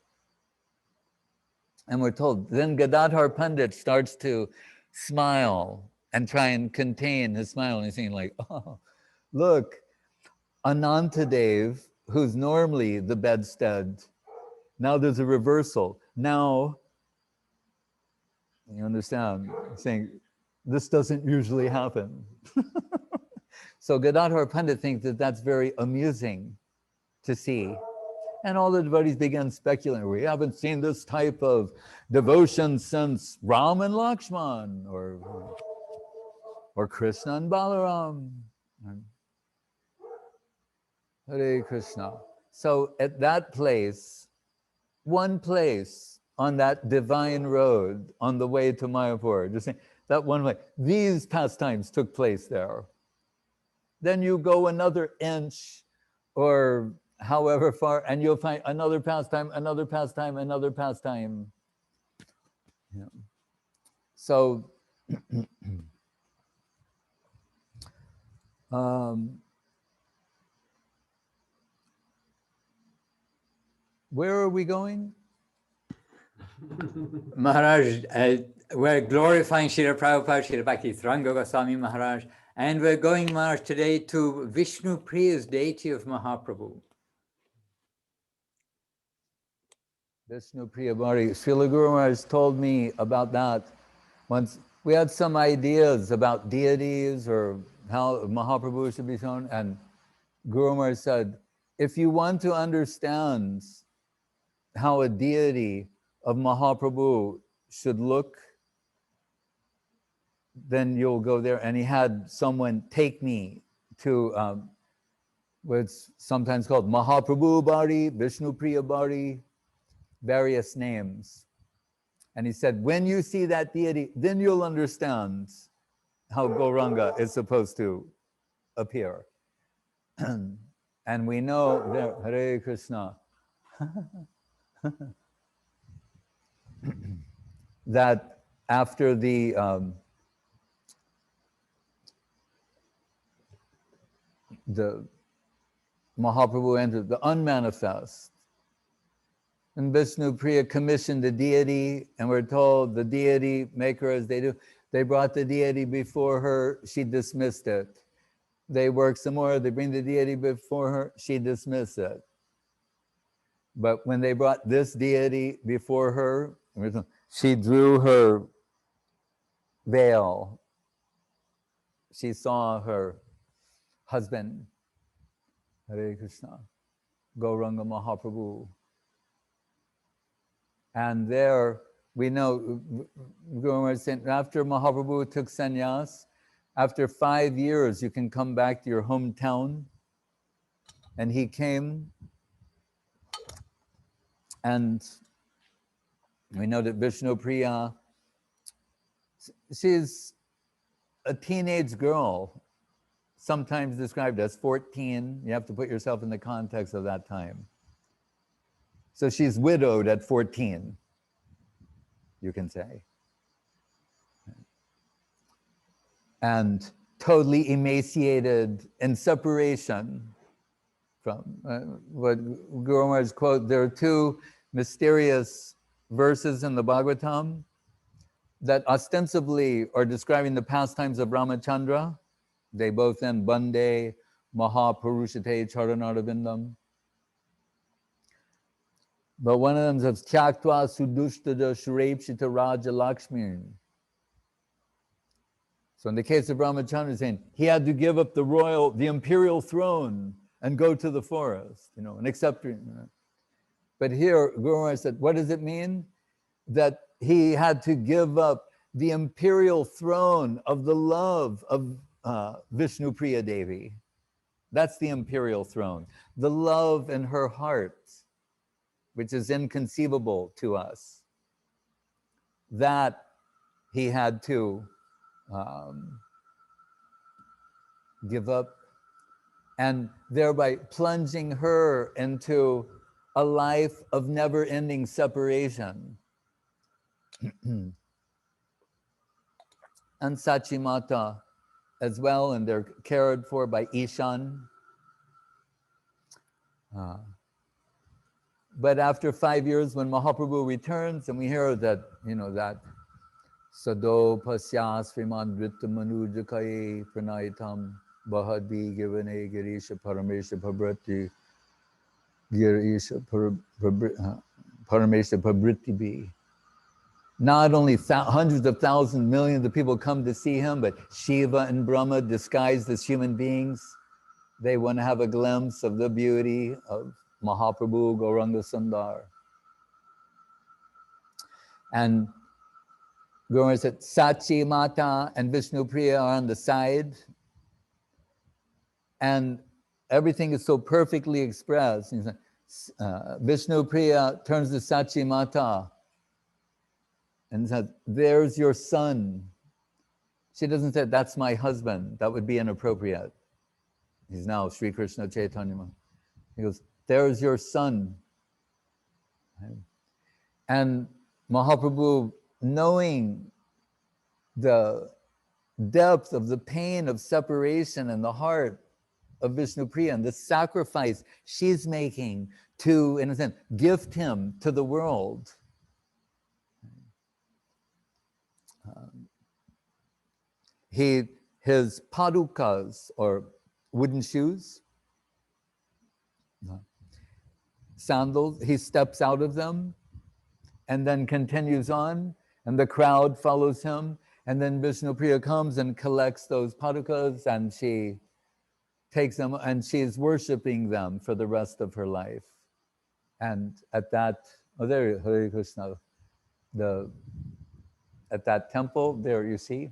And we're told, then Gadadhar Pandit starts to smile and try and contain his smile. And he's saying like, oh, look, Anantadev, who's normally the bedstead, now there's a reversal. Now, you understand, saying, this doesn't usually happen. So Gadadhar Pandit thinks that that's very amusing to see. And all the devotees began speculating, we haven't seen this type of devotion since Ram and Lakshman, or Krishna and Balaram. Hare Krishna. So at that place, one place on that divine road on the way to Mayapur, just saying, that one way, these pastimes took place there. Then you go another inch or however far, and you'll find another pastime, another pastime, another pastime. Yeah. So, where are we going? Maharaj, we're glorifying Srila Prabhupada, Srila Bhakti Ranjan Goswami Maharaj, and we're going, Maharaj, today to Vishnupriya's deity of Mahaprabhu. Vishnupriya Bari. Srila Guru Maharaj told me about that once. We had some ideas about deities or how Mahaprabhu should be shown, and Guru Maharaj said, if you want to understand how a deity of Mahaprabhu should look, then you'll go there. And he had someone take me to what's sometimes called Mahaprabhu Bari, Vishnupriya Bari, various names. And he said, when you see that deity, then you'll understand how Gauranga is supposed to appear. And we know there, Hare Krishna, that after the the Mahaprabhu entered the unmanifest. And Vishnupriya commissioned the deity, and we're told the deity, make her as they do. They brought the deity before her, she dismissed it. They work some more, they bring the deity before her, she dismissed it. But when they brought this deity before her, she drew her veil. She saw her husband, Hare Krishna, Gauranga Mahaprabhu. And there we know, after Mahaprabhu took sannyas, after 5 years, you can come back to your hometown. And he came, and we know that Vishnupriya, she's a teenage girl, sometimes described as 14. You have to put yourself in the context of that time. So she's widowed at 14, you can say. And totally emaciated in separation from what Guru Maharaj quote. There are two mysterious verses in the Bhagavatam that ostensibly are describing the pastimes of Ramachandra. They both end Bande Mahapurushate Charanarvindam. But one of them says, Tyaktva Sudustada Shurepshita Raja Lakshmi. So in the case of Ramachandra, saying he had to give up the imperial throne and go to the forest, and accept. But here, Guru Maharaj said, what does it mean? That he had to give up the imperial throne of the love of Vishnupriya Devi. That's the imperial throne. The love in her heart, which is inconceivable to us. That he had to give up, and thereby plunging her into a life of never-ending separation. And Sachimata as well, and they're cared for by Ishan. But after 5 years, when Mahaprabhu returns, and we hear that, that Sado Pasya Sriman Vritta Manujakai Pranaitam Bahadbi Givane Girisha Paramesha Pabrati Girisha Paramesha Pabriti Bi. Not only hundreds of thousands, millions of people come to see him, but Shiva and Brahma disguised as human beings. They want to have a glimpse of the beauty of Mahaprabhu Gauranga Sundar. And Gauranga said, Sachi Mata and Vishnupriya are on the side. And everything is so perfectly expressed. Vishnupriya turns to Sachi Mata and says, there's your son. She doesn't say, that's my husband. That would be inappropriate. He's now Sri Krishna Chaitanya. He goes, there's your son. And Mahaprabhu, knowing the depth of the pain of separation in the heart of Vishnupriya and the sacrifice she's making to, in a sense, gift him to the world. His padukas, or wooden shoes, sandals, he steps out of them and then continues on, and the crowd follows him, and then Vishnupriya comes and collects those padukas, and she takes them, and she's worshiping them for the rest of her life. And at that, there, Hare Krishna, at that temple, there you see,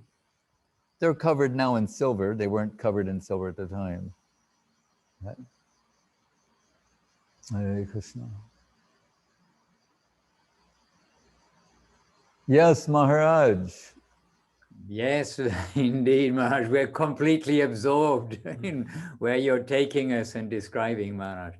they're covered now in silver. They weren't covered in silver at the time. Hare Krishna. Yes, Maharaj. Yes, indeed, Maharaj. We're completely absorbed in where you're taking us and describing, Maharaj.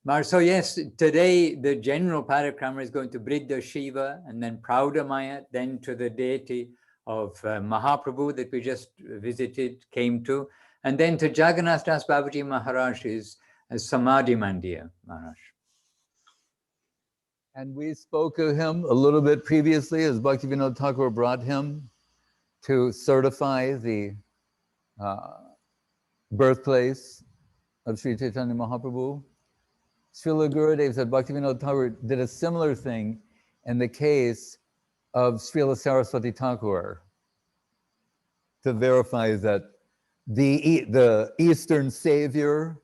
Maharaj, so yes, today the general Parikrama is going to Briddha Shiva, and then Praudhamaya, then to the deity of Mahaprabhu that we just visited, came to, And then to Jagannath Das Babaji Maharaj is Samadhi Mandir, Maharaj. And we spoke of him a little bit previously as Bhaktivinoda Thakur brought him to certify the birthplace of Sri Chaitanya Mahaprabhu. Srila Gurudev said Bhaktivinoda Thakur did a similar thing in the case of Srila Saraswati Thakur to verify that the Eastern savior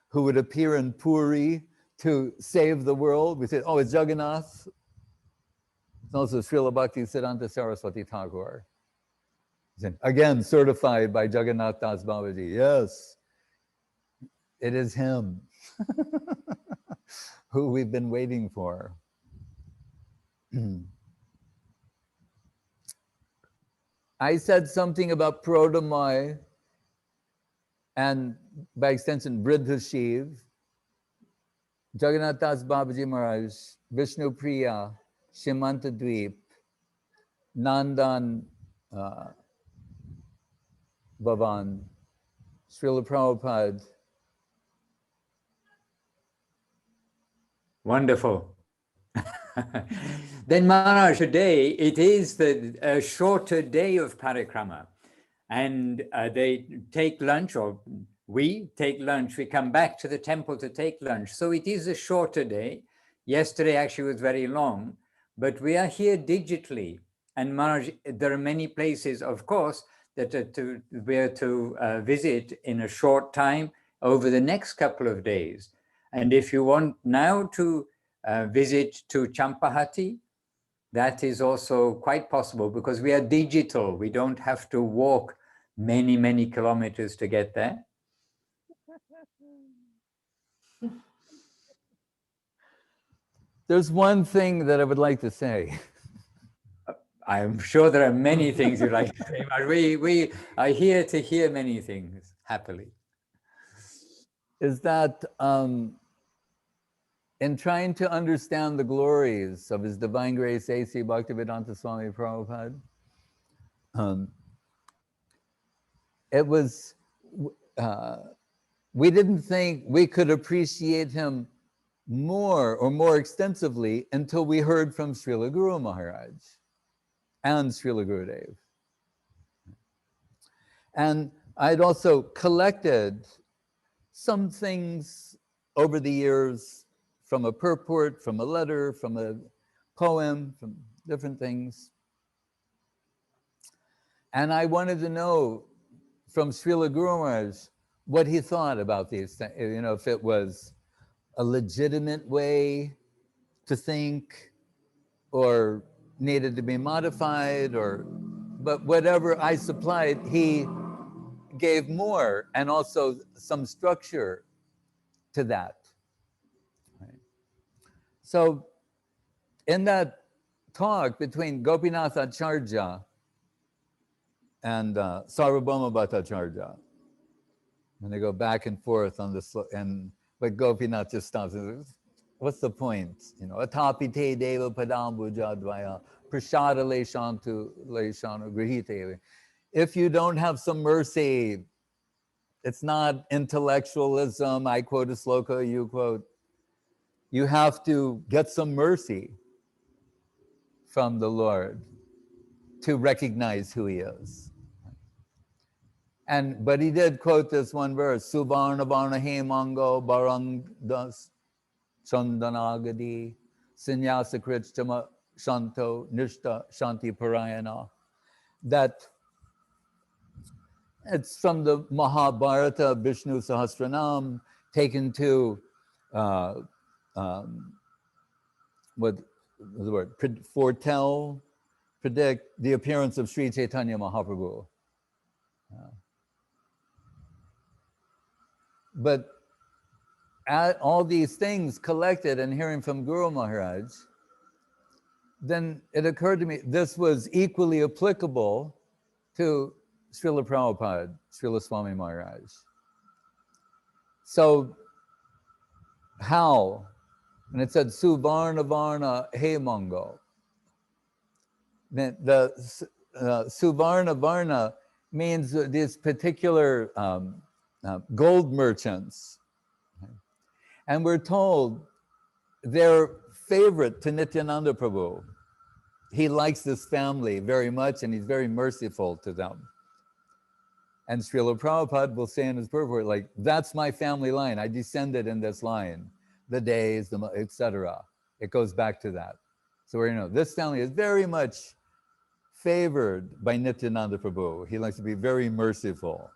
who would appear in Puri to save the world, we said, oh, it's Jagannath. It's also Srila Bhakti Siddhanta Saraswati Thakur. Again, certified by Jagannath Das Babaji. Yes, it is him who we've been waiting for. I said something about Praudhamaya and by extension Briddha Shiva, Jagannath Das Babaji Maharaj, Vishnupriya, Shimantadvip, Nandan Bhavan, Srila Prabhupada. Wonderful. Then Maharaj, today it is the shorter day of Parikrama, and they take lunch, or we take lunch, we come back to the temple to take lunch. So it is a shorter day. Yesterday actually was very long, but we are here digitally. And Maharaj, there are many places, of course, that we are to visit in a short time over the next couple of days. And if you want now to visit to Champa, that is also quite possible because we are digital. We don't have to walk many, many kilometers to get there. There's one thing that I would like to say. I'm sure there are many things you'd like to say, but we are here to hear many things, happily. Is that in trying to understand the glories of His Divine Grace A.C. Bhaktivedanta Swami Prabhupada, it was, we didn't think we could appreciate him more or more extensively until we heard from Srila Guru Maharaj and Srila Gurudev. And I'd also collected some things over the years from a purport, from a letter, from a poem, from different things. And I wanted to know from Srila Guru Maharaj what he thought about these things, you know, if it was a legitimate way to think or needed to be modified, or, but whatever I supplied, he gave more and also some structure to that. Right. So in that talk between Gopinath Acharya and Sarvabhauma Bhattacharya, when they go back and forth on this, but Gopinath just stops and says, what's the point? You know, atapite deva padambujadvaya prashada leshantu leshanu grihite. If you don't have some mercy, it's not intellectualism. I quote a sloka, you quote. You have to get some mercy from the Lord to recognize who He is. But he did quote this one verse, Suvarna Varna Hemango Barandas Chandanagadi Sinyasa Krichama Shanto Nishta Shanti Parayana. That it's from the Mahabharata Vishnu Sahasranam, taken to what was the word? Foretell, predict the appearance of Sri Chaitanya Mahaprabhu. But at all these things collected and hearing from Guru Maharaj, then it occurred to me this was equally applicable to Srila Prabhupada, Srila Swami Maharaj. So how? And it said Suvarna Varna Hemango. Then the Suvarna Varna means these particular gold merchants. And we're told they're favorite to Nityananda Prabhu. He likes this family very much and he's very merciful to them. And Srila Prabhupada will say in his purport, like, that's my family line. I descended in this line, the days, etc. It goes back to that. So you know, this family is very much favored by Nityananda Prabhu. He likes to be very merciful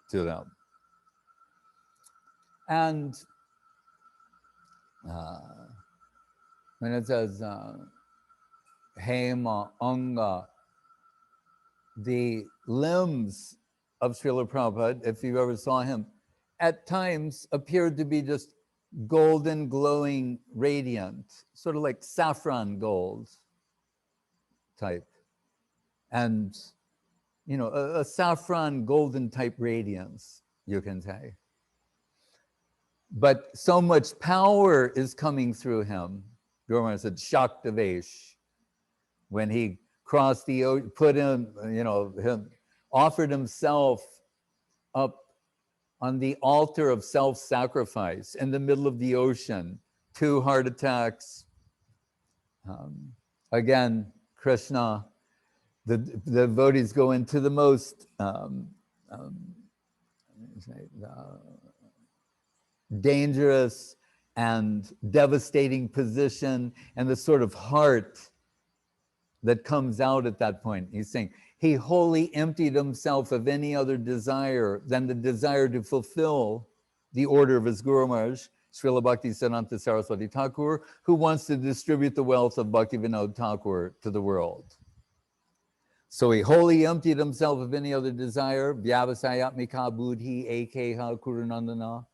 to them. And when it says Hema, Anga, the limbs of Srila Prabhupada, if you ever saw him, at times appeared to be just golden, glowing, radiant, sort of like saffron gold type. And, you know, a saffron golden type radiance, you can say. But so much power is coming through him. Gauranga said, Shaktavesh, when he crossed the ocean, put him, you know, offered himself up on the altar of self-sacrifice in the middle of the ocean, 2 heart attacks. Again, Krishna, the devotees go into the most dangerous and devastating position, and the sort of heart that comes out at that point. He's saying he wholly emptied himself of any other desire than the desire to fulfill the order of his Guru Maharaj, Srila Bhakti Siddhanta Saraswati Thakur, who wants to distribute the wealth of Bhakti Vinod Thakur to the world. So he wholly emptied himself of any other desire. Vyavasayatmika buddhi ekeha kurunandana.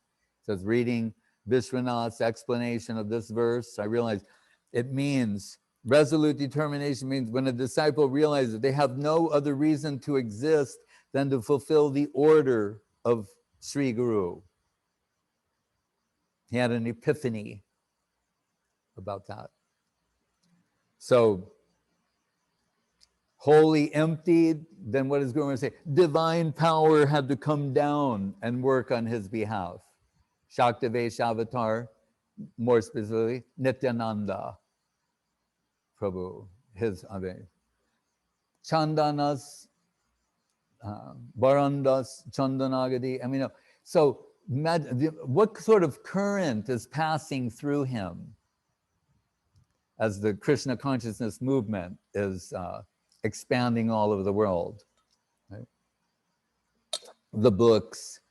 Says, reading Vishwanath's explanation of this verse, I realized it means resolute determination means when a disciple realizes they have no other reason to exist than to fulfill the order of Sri Guru. He had an epiphany about that. So, wholly emptied, then what does Guru say? Divine power had to come down and work on his behalf. Shaktavesh avatar, more specifically, Nityananda Prabhu, his Chandanas, Barandas, Chandanagadi. I mean, so what sort of current is passing through him as the Krishna consciousness movement is expanding all over the world? Right? The books,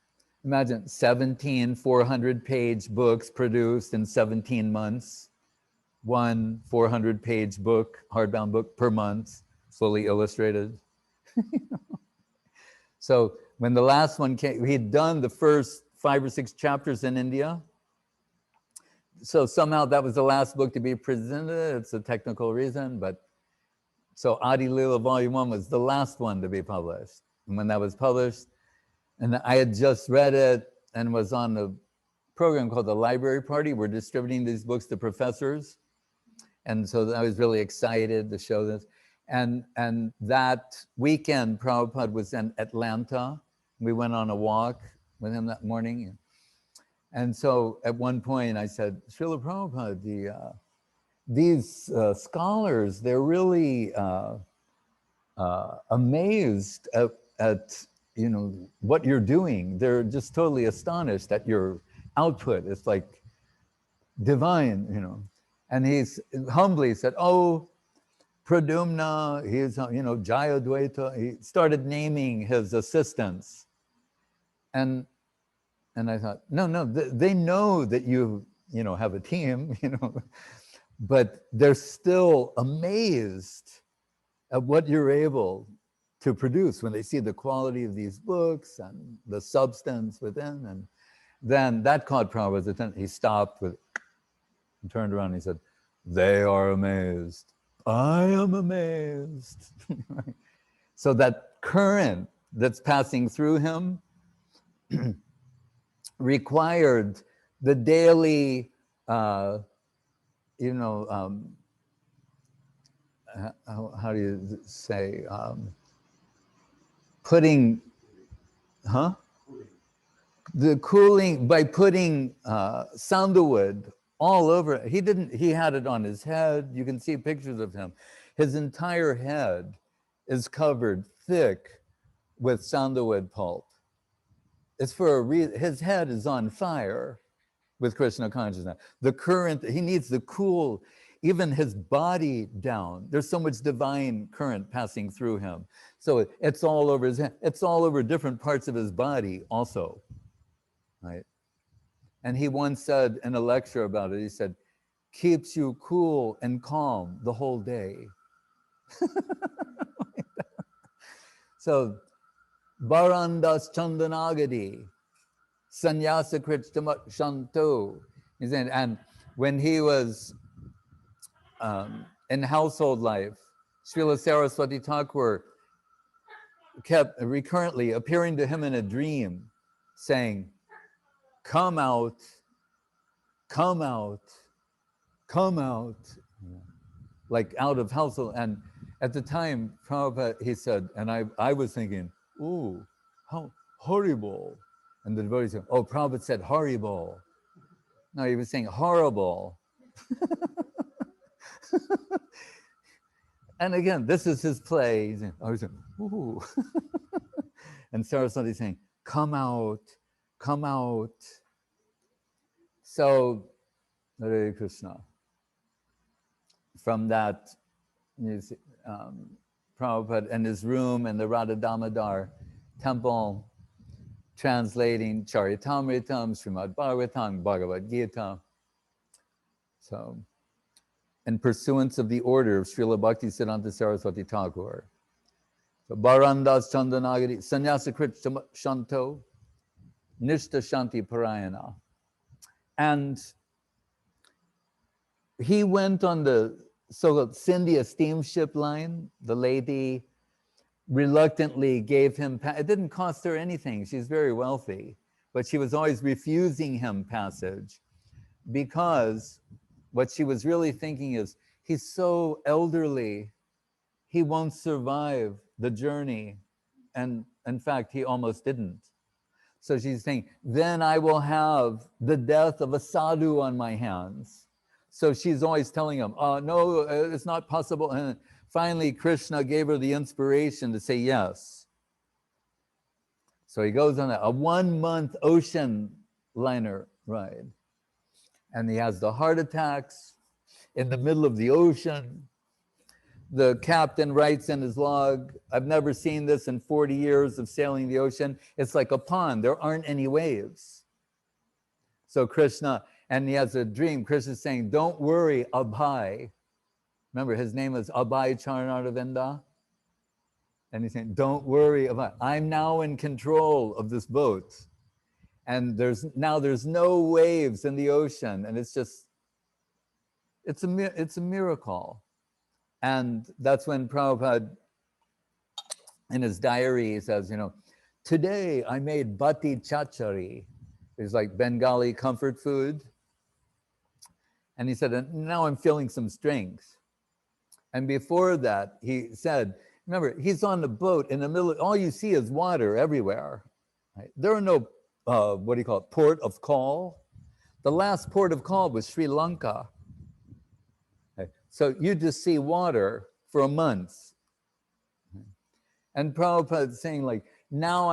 imagine 17 400-page books produced in 17 months. 1 400-page book, hardbound book per month, fully illustrated. So when the last one came, he had done the first 5 or 6 chapters in India. So somehow that was the last book to be presented. It's a technical reason, but so Adi Lila Volume 1 was the last one to be published. And when that was published, and I had just read it and was on a program called the Library Party. We're distributing these books to professors. And so I was really excited to show this. And that weekend, Prabhupada was in Atlanta. We went on a walk with him that morning. And so at one point I said, Srila Prabhupada, these scholars, they're really amazed at you know, what you're doing. They're just totally astonished at your output. It's like divine, you know. And he's humbly said, oh, Praudhamaya, he's, you know, Jayadvaita. He started naming his assistants. And I thought, no, they know that you know, have a team, you know, but they're still amazed at what you're able to produce when they see the quality of these books and the substance within. And then that caught Prabhupada's attention. He stopped and turned around and he said, they are amazed. I am amazed. So that current that's passing through him required the daily, how do you say, putting Huh? The cooling by putting sandalwood all over. He had it on his head. You can see pictures of him. His entire head is covered thick with sandalwood pulp. It's for a reason. His head is on fire with Krishna consciousness. The current, he needs the cool, even his body down. There's so much divine current passing through him. So it's all over his head. It's all over different parts of his body also, right? And he once said in a lecture about it, he said, keeps you cool and calm the whole day. So, Barandas Chandanagadi, Sannyasa Krishtamat Shanto. He said, and when he was in household life, Srila Saraswati Thakur kept recurrently appearing to him in a dream, saying, come out, come out, come out, like out of household. And at the time, Prabhupada, he said, and I was thinking, ooh, how horrible. And the devotee said, oh, Prabhupada said horrible. No, he was saying horrible. And again, this is his play. He's saying, oh, he's saying, ooh. And Saraswati saying, come out, come out. So, Hare Krishna. From that, you see, Prabhupada in his room in the Radha Damodar temple, translating Charitamritam, Srimad Bhagavatam, Bhagavad Gita. So, in pursuance of the order of Srila Bhakti Siddhanta Saraswati Thakur. So, Barandas Chandanagari, Sannyasa Krit Shanto, Nishta Shanti Parayana. And he went on the so-called Scindia steamship line. The lady reluctantly gave him, it didn't cost her anything. She's very wealthy, but she was always refusing him passage because what she was really thinking is, he's so elderly, he won't survive the journey. And in fact, he almost didn't. So she's saying, then I will have the death of a sadhu on my hands. So she's always telling him, no, it's not possible. And finally, Krishna gave her the inspiration to say yes. So he goes on a 1-month ocean liner ride. And he has the heart attacks in the middle of the ocean. The captain writes in his log, I've never seen this in 40 years of sailing the ocean. It's like a pond. There aren't any waves. So Krishna, and he has a dream. Krishna's saying, don't worry, Abhay. Remember, his name is Abhay Charanaravinda. And he's saying, don't worry, Abhay. I'm now in control of this boat. And there's no waves in the ocean. And it's a miracle. And that's when Prabhupada, in his diary, he says, today I made bati chachari. It's like Bengali comfort food. And he said, and now I'm feeling some strength. And before that, he said, remember, he's on the boat in the middle, all you see is water everywhere. Right? There are no, port of call. The last port of call was Sri Lanka. Right? So you just see water for a month. And Prabhupada is saying like, now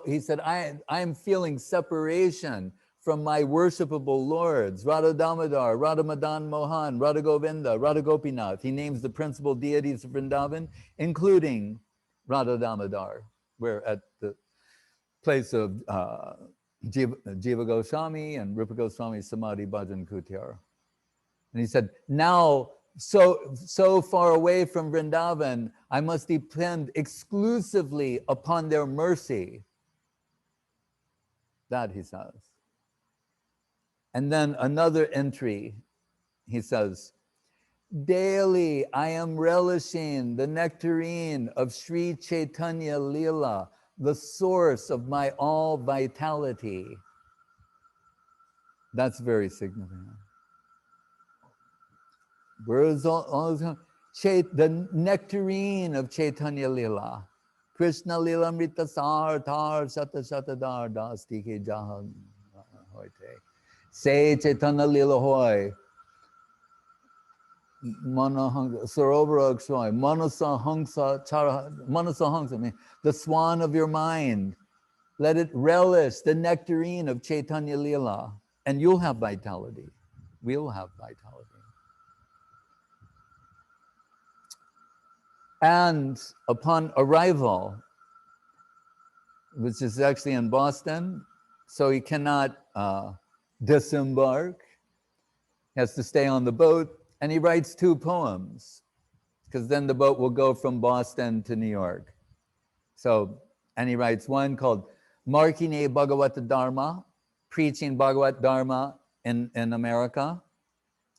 he said, I'm feeling separation from my worshipable lords, Radha Damodar, Radha Madan Mohan, Radha Govinda, Radha Gopinath. He names the principal deities of Vrindavan, including Radha Damodar, where at the place of Jiva Goswami and Rupa Goswami Samadhi Bhajan Kutyar. And he said, now, so far away from Vrindavan, I must depend exclusively upon their mercy. That he says. And then another entry, he says, daily I am relishing the nectarine of Sri Chaitanya Leela, the source of my all vitality. That's very significant. Where is all the nectarine of Chaitanya Leela? Krishna lila mrita sar tar shata shata dar dasti ke jahan hoite. Se Chaitanya lila hoy. Manasa hangsa chara, manasa hangsa, mean the swan of your mind. Let it relish the nectarine of Chaitanya Lila, and you'll have vitality. We'll have vitality. And upon arrival, which is actually in Boston, so he cannot disembark. He has to stay on the boat, and he writes 2 poems, because then the boat will go from Boston to New York. So, and he writes one called Markine Bhagavata Dharma, preaching Bhagavat Dharma in America,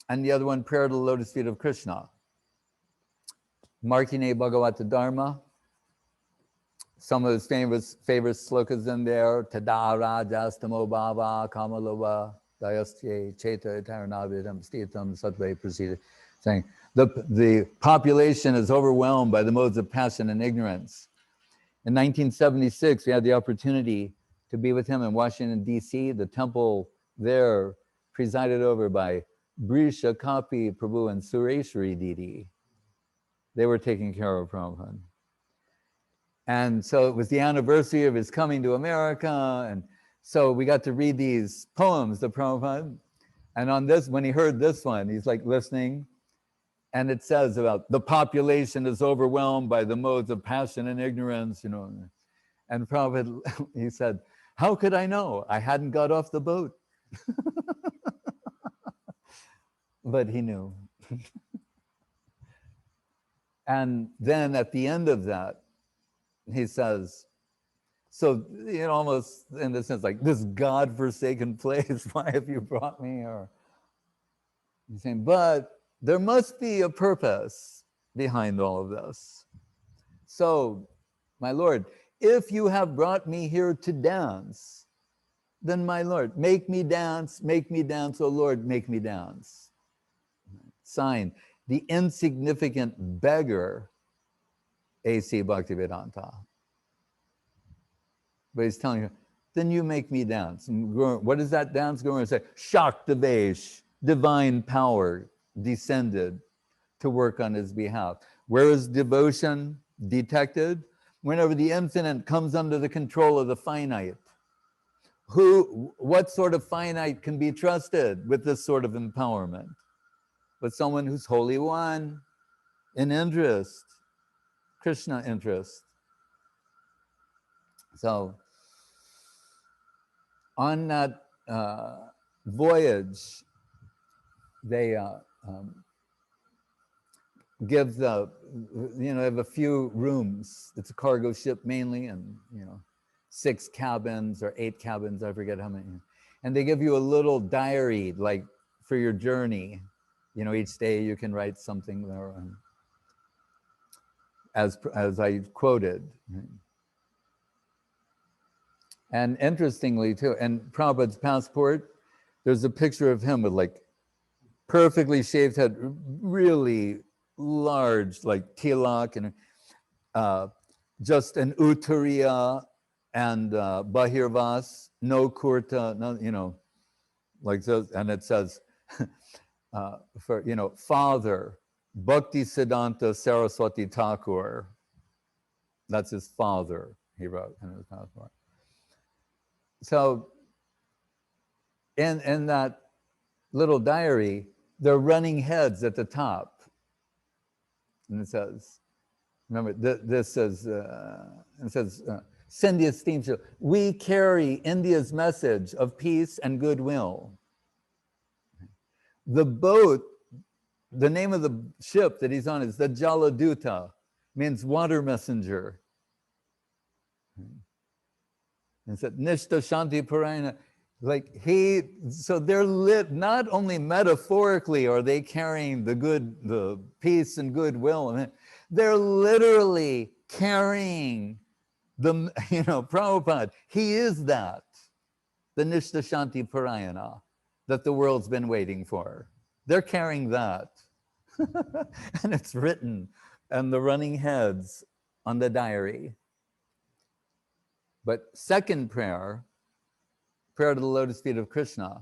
and the other one, Prayer to the Lotus Feet of Krishna. Markine Bhagavata Dharma, some of his favorite slokas in there, Tadara Jastamo Bhava Kamalova Dayastye Cheta Taranavidam Stitam Sattve Prasida, saying the population is overwhelmed by the modes of passion and ignorance. In 1976, we had the opportunity to be with him in Washington, D.C., the temple there presided over by Brisha Kapi Prabhu and Sureshwari Deity. They were taking care of Prabhupada. And so it was the anniversary of his coming to America, and so we got to read these poems to Prabhupada. And on this, when he heard this one, he's like listening, and it says about the population is overwhelmed by the modes of passion and ignorance, you know. And Prabhupada, he said, how could I know? I hadn't got off the boat. But he knew. And then at the end of that, he says, so, you know, almost in the sense like, this God-forsaken place, why have you brought me here? He's saying, but there must be a purpose behind all of this. So, my Lord, if you have brought me here to dance, then my Lord, make me dance, oh Lord, make me dance. Sign, the insignificant beggar, A.C. Bhaktivedanta. But he's telling you, then you make me dance. And what is that dance going to say? Shaktavesh, divine power descended to work on his behalf. Where is devotion detected? Whenever the infinite comes under the control of the finite. What sort of finite can be trusted with this sort of empowerment? With someone who's Holy One, in interest, Krishna interest. So, on that voyage, they give have a few rooms. It's a cargo ship mainly, and 6 cabins or 8 cabins, I forget how many. And they give you a little diary, like for your journey. Each day you can write something there, as I quoted. And interestingly too, and Prabhupada's passport, there's a picture of him with like perfectly shaved head, really large, like tilak, and just an uttariya and bahirvas, no kurta, no, like this, and it says, Father, Bhakti Siddhanta Saraswati Thakur. That's his father, he wrote in his passport. So, in that little diary, there are running heads at the top. And it says, remember, this says, it says, send the esteemed Srila. We carry India's message of peace and goodwill. The boat, the name of the ship that he's on is the Jaladuta, means water messenger. And said, Nishta Shanti Parayana, so they're lit, not only metaphorically are they carrying the peace and goodwill, they're literally carrying Prabhupada. He is that, the Nishta Shanti Parayana that the world's been waiting for. They're carrying that. And it's written, and the running heads on the diary. But second prayer, prayer to the lotus feet of Krishna,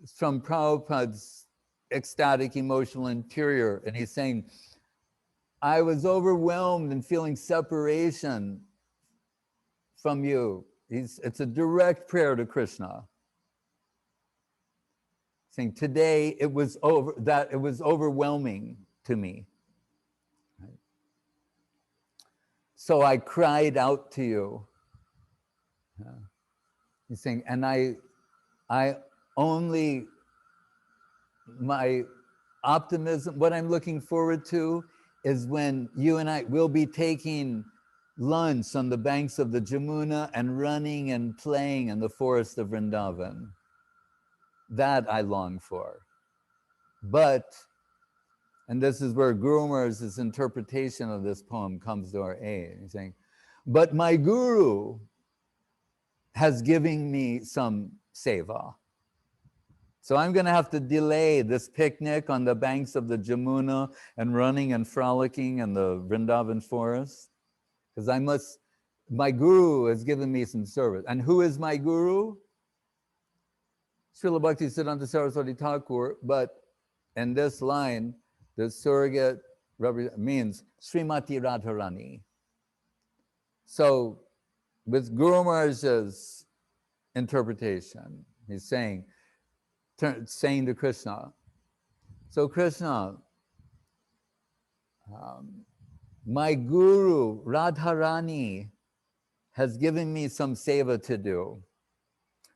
it's from Prabhupada's ecstatic emotional interior. And he's saying, I was overwhelmed and feeling separation from you. It's a direct prayer to Krishna. Saying, today it was overwhelming to me. Right? So I cried out to you. He's saying, and I only, my optimism, what I'm looking forward to is when you and I will be taking lunch on the banks of the Jamuna and running and playing in the forest of Vrindavan. That I long for. But, and this is where Guru Maharaj's interpretation of this poem comes to our aid. He's saying, but my Guru has given me some seva. So I'm going to have to delay this picnic on the banks of the Jamuna and running and frolicking in the Vrindavan forest, because my Guru has given me some service. And who is my Guru? Srila Bhakti Siddhanta Saraswati Thakur, but in this line, the surrogate means Srimati Radharani. So with Guru Maharaj's interpretation, he's saying to Krishna, so Krishna, my Guru Radharani has given me some seva to do,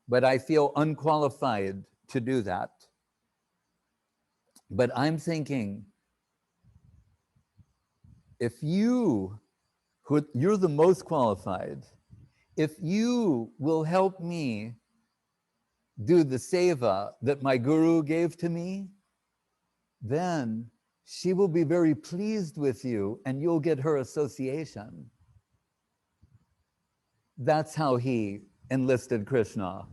but I feel unqualified to do that. But I'm thinking, if you're the most qualified, if you will help me do the seva that my Guru gave to me, then she will be very pleased with you and you'll get her association. That's how he enlisted Krishna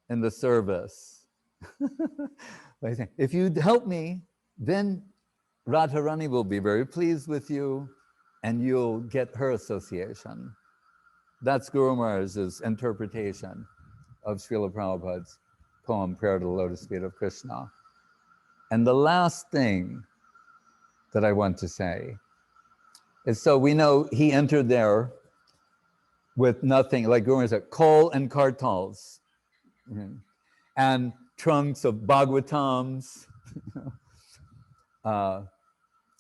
in the service. If you help me, then Radharani will be very pleased with you and you'll get her association. That's Guru Maharaj's interpretation of Srila Prabhupada's poem, Prayer to the Lotus Feet of Krishna. And the last thing that I want to say is, so we know he entered there with nothing, like Guru Maharaj said, coal and kartals, and trunks of Bhagavatams,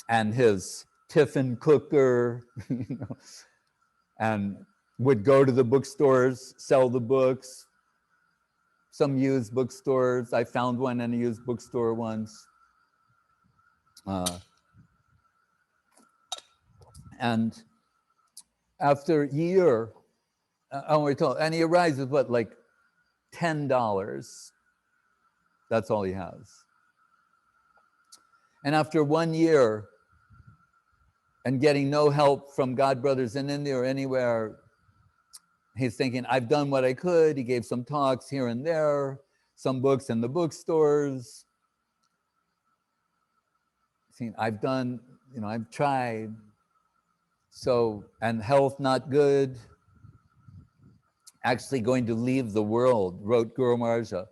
and his tiffin cooker, and would go to the bookstores, sell the books, some used bookstores. I found one in a used bookstore once. And after a year, and he arrives with what, like $10. That's all he has. And after 1 year and getting no help from God brothers in India or anywhere, he's thinking, I've done what I could. He gave some talks here and there, some books in the bookstores. I've done, I've tried. So, and health not good. Actually going to leave the world, wrote Guru Maharaj a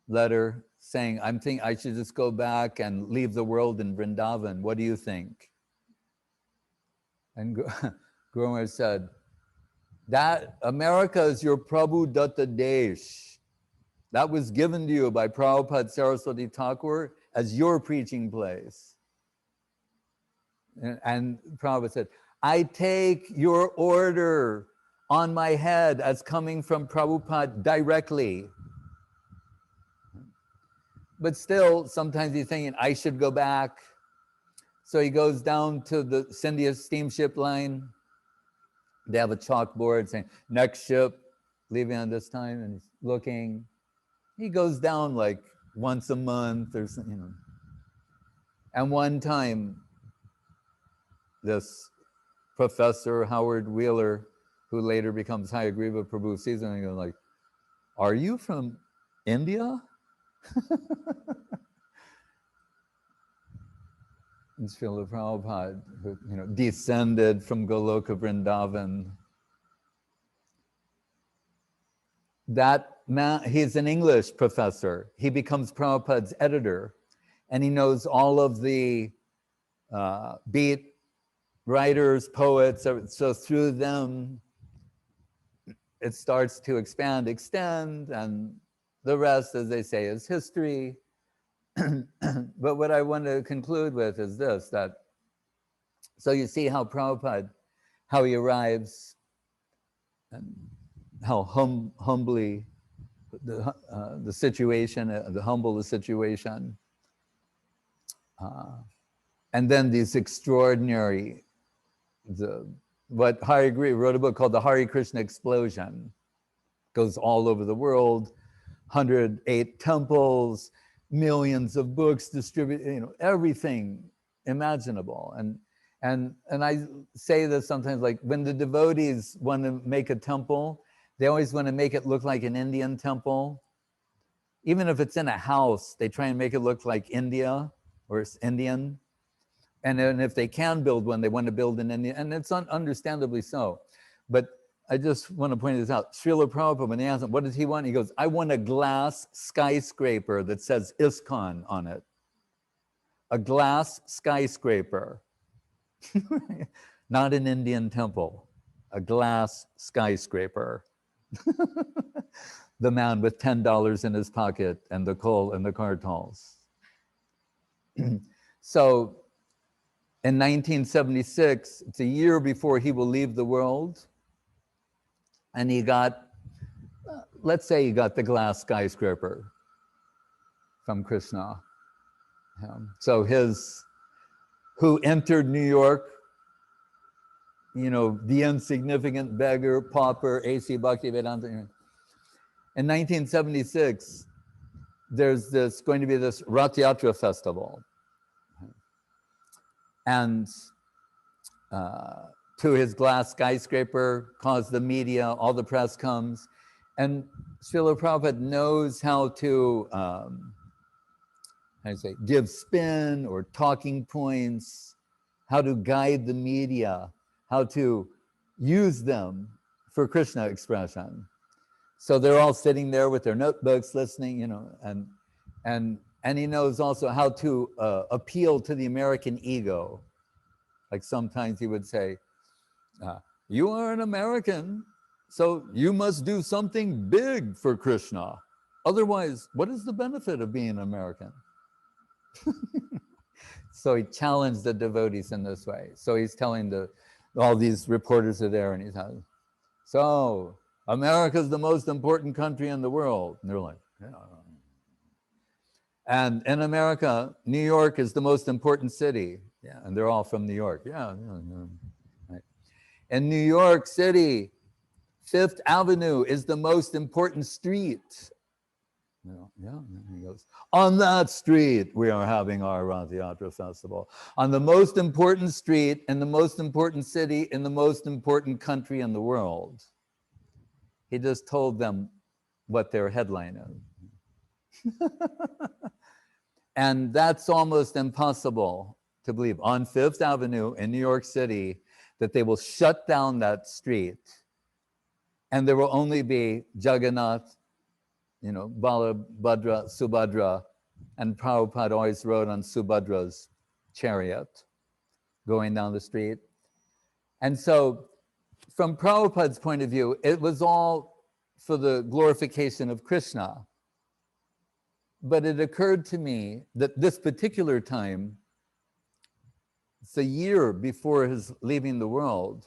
letter saying, I should just go back and leave the world in Vrindavan. What do you think? And Guru Maharaj said, that America is your Prabhu Datta Desh. That was given to you by Prabhupada Saraswati Thakur as your preaching place. And Prabhupada said, I take your order on my head as coming from Prabhupada directly. But still, sometimes he's thinking, I should go back. So he goes down to the Scindia steamship line. They have a chalkboard saying, next ship, leaving on this time, and he's looking. He goes down like once a month or something, And one time, this Professor Howard Wheeler, who later becomes Hayagriva Prabhu, sees him and goes like, are you from India? And Srila Prabhupada, who descended from Goloka Vrindavan. That man, he's an English professor. He becomes Prabhupada's editor, and he knows all of the beat writers, poets. So through them, it starts to expand, extend, and the rest, as they say, is history. But what I want to conclude with is this, that, so you see how Prabhupada, how he arrives, and how humbly the situation, the humble the situation. And then these extraordinary, what Hari Agri wrote a book called The Hare Krishna Explosion. Goes all over the world, 108 temples, millions of books distributed, everything imaginable. And I say this sometimes, like when the devotees want to make a temple, they always want to make it look like an Indian temple. Even if it's in a house, they try and make it look like India or it's Indian. And then if they can build one, they want to build an Indian, and it's understandably so. But I just want to point this out. Srila Prabhupada, when they asked him, what does he want? He goes, I want a glass skyscraper that says ISKCON on it. A glass skyscraper. Not an Indian temple. A glass skyscraper. The man with $10 in his pocket and the coal and the cartals. So in 1976, it's a year before he will leave the world, and he got, let's say he got the glass skyscraper from Krishna. So who entered New York, the insignificant beggar, pauper, A.C. Bhaktivedanta. In 1976, there's going to be this Rath Yatra festival. And to his glass skyscraper, caused the media, all the press comes. And Srila Prabhupada knows how to, give spin or talking points, how to guide the media, how to use them for Krishna expression. So they're all sitting there with their notebooks, listening, and he knows also how to appeal to the American ego. Like sometimes he would say, you are an American, so you must do something big for Krishna. Otherwise, what is the benefit of being an American? So he challenged the devotees in this way. So he's telling all these reporters are there, and he's like, so America's the most important country in the world. And they're like, yeah. And in America, New York is the most important city. Yeah, and they're all from New York. Yeah. Right. In New York City, Fifth Avenue is the most important street. Yeah. And he goes, on that street, we are having our Rath Yatra festival. On the most important street, in the most important city, in the most important country in the world. He just told them what their headline is. And that's almost impossible to believe. On Fifth Avenue in New York City, that they will shut down that street, and there will only be Jagannath, Balabhadra, Subhadra, and Prabhupada always rode on Subhadra's chariot going down the street. And so from Prabhupada's point of view, it was all for the glorification of Krishna. But it occurred to me that this particular time, it's a year before his leaving the world,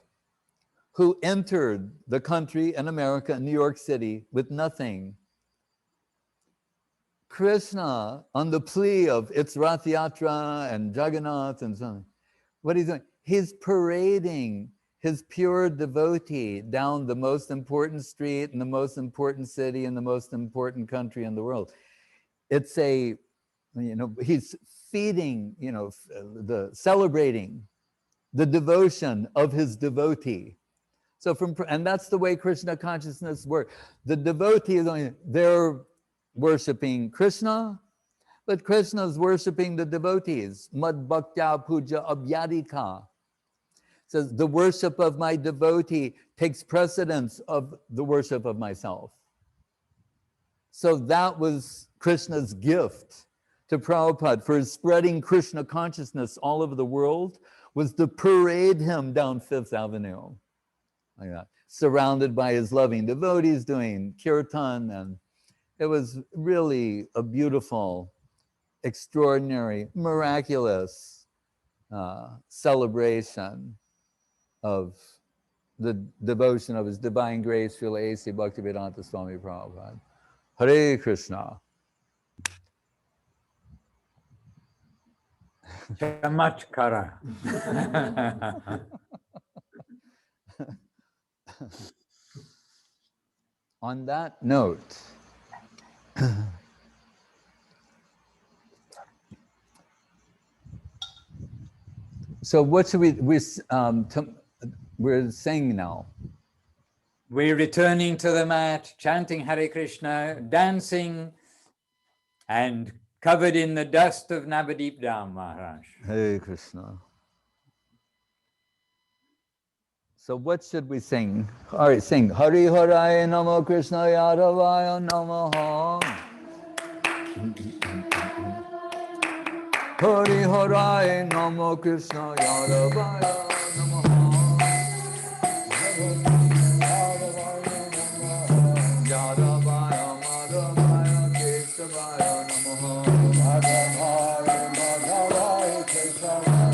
who entered the country and America, New York City, with nothing. Krishna, on the plea of it's Rath Yatra and Jagannath and so on, what he's doing, he's parading his pure devotee down the most important street in the most important city in the most important country in the world. It's he's feeding, celebrating the devotion of his devotee. So and that's the way Krishna consciousness works. The devotee is they're worshiping Krishna, But Krishna's worshipping the devotees. Mad bhaktya puja abhyadika. Says the worship of my devotee takes precedence of the worship of myself. So that was Krishna's gift to Prabhupada for spreading Krishna consciousness all over the world, was to parade him down Fifth Avenue, like that, surrounded by his loving devotees doing kirtan. And it was really a beautiful, extraordinary, miraculous celebration of the devotion of His Divine Grace, Srila A.C. Bhaktivedanta Swami Prabhupada. Hare Krishna. Chamatkara. On that note, so what should we're saying now? We're returning to the mat, chanting Hare Krishna, dancing, and covered in the dust of Navadip Dham, Maharaj. Hare Krishna. So what should we sing? All right, sing. Hari Haraya Namo Krishna Yadavaya Namaha. Hari Haraya Namo Krishna Yadavaya Namaha. Yadavaya Madhavaya Keshavaya Namaha. Madhavaya Madhavaya Keshavaya.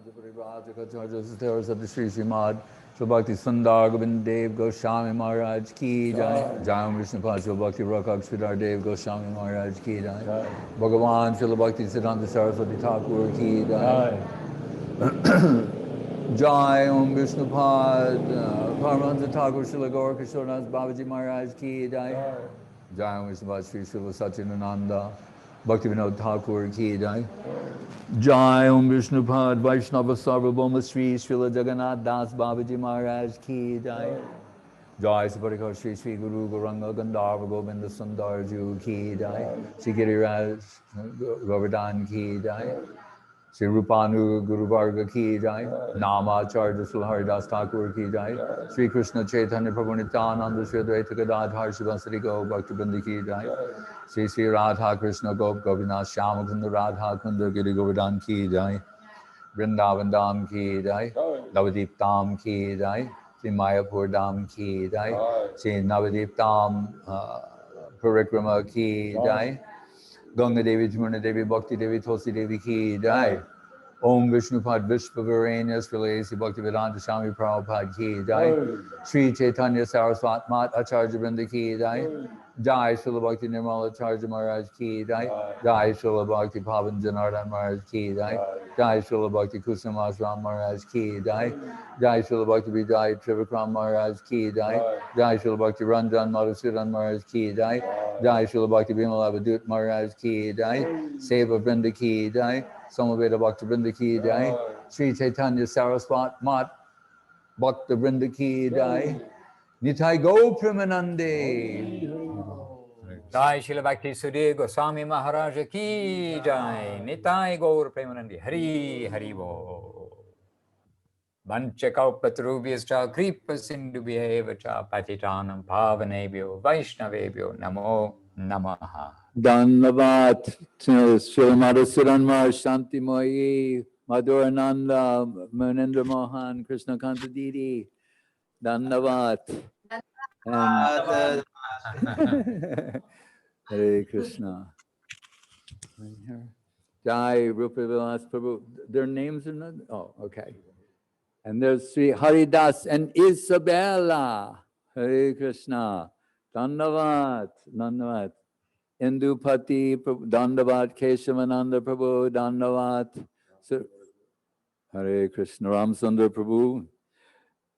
Sri Srimad Bhakti Sundar Govind Dev Goswami Maharaj ki jai. Jai Vishnupad Srila Bhakti Rakak Sridhar Dev Goswami Maharaj ki jai. Bhagavan Srila Bhakti Siddhanta Saraswati Thakur ki jai. Jai Om Vishnupad Paramahansa Thakur Srila Gaur Kishorenas Babaji Maharaj ki jai. Jai Om Vishnupad Sri Srila Satchidananda Bhakti Vinod Thakur ki jai. Jai Om Vishnupad Vaishnava Sarvabhauma Sri Srila Jagannath Das Babaji Maharaj ki jai. Jai Saparikar Sri Sri Guru Gauranga Gandharva Govinda Sundar Ju ki jai. Sri Giriraj Govardhan ki jai. Sri Rupanu Guru Varga ki jai. Namacharya Srila Haridas Thakur ki jai. Sri Krishna Chaitanya Prabhu Nityananda Sri Advaita Gadadhar Shivasari Go Bhakti Bindi ki jai. Sri Sri Radha Krishna Gop Govinath Shyamakunda Radha Kunda Giri Govardhan ki jai. Vrindavan Dham ki jai. Navadip Dham ki jai. Sri Mayapur Dham ki jai. Sri Navadip Dham Parikrama ki jai. Ganga Devi, Jamuna Devi, Bhakti Devi, Tulsi Devi ki jai. Om Vishnupad Vishvavarenya Srilesi Bhaktivedanta Swami Prabhupada ki jai. Sri Chaitanya Saraswat Mat Acharya Vrinda ki jai. Jai Srila Bhakti Nirmala Acharya Maharaj ki jai. Jai Srila Bhakti Pavan Janardhan Maharaj ki jai. Jai Srila Bhakti Kusumasram Maharaj ki jai. Jai Srila Bhakti Vijay Trivikram Maharaj ki jai. Jai Srila Bhakti Ranjan Madhusudan Maharaj ki jai. Jai Srila Bhakti Bimala Vidut Maharaj ki jai. Seva Vrinda ki jai. Samaveda Bhakta Vrinda ki jai. Sri Chaitanya Saraswat Mat Bhakta Vrinda ki jai. Nitai Go Premanande. Jai Srila Bhakti Sudhir Goswami Maharaj ki jai. Nitai Gaur Premanandi. Hari Hari Bo. Vanchakaupatrubhyascha kripa sindhubhyeva patitanam pavanebhyo vaishnavebhyo namo namaha. Dhanavad Srila Madhusudan Maharaj Shanti Moyi Madhurananda Munendra Mohan Krishna Kanta Didi Dhanavad. Hare Krishna. Jai Rupa Vilas Prabhu. Their names are not. Oh, okay. And there's Sri Haridas and Isabella. Hare Krishna. Dhanavad. Dhanavad. Indupati Prabhu. Dhanavad. Keshavananda Prabhu. Dhanavad. Hare Krishna. Ramsundar Prabhu.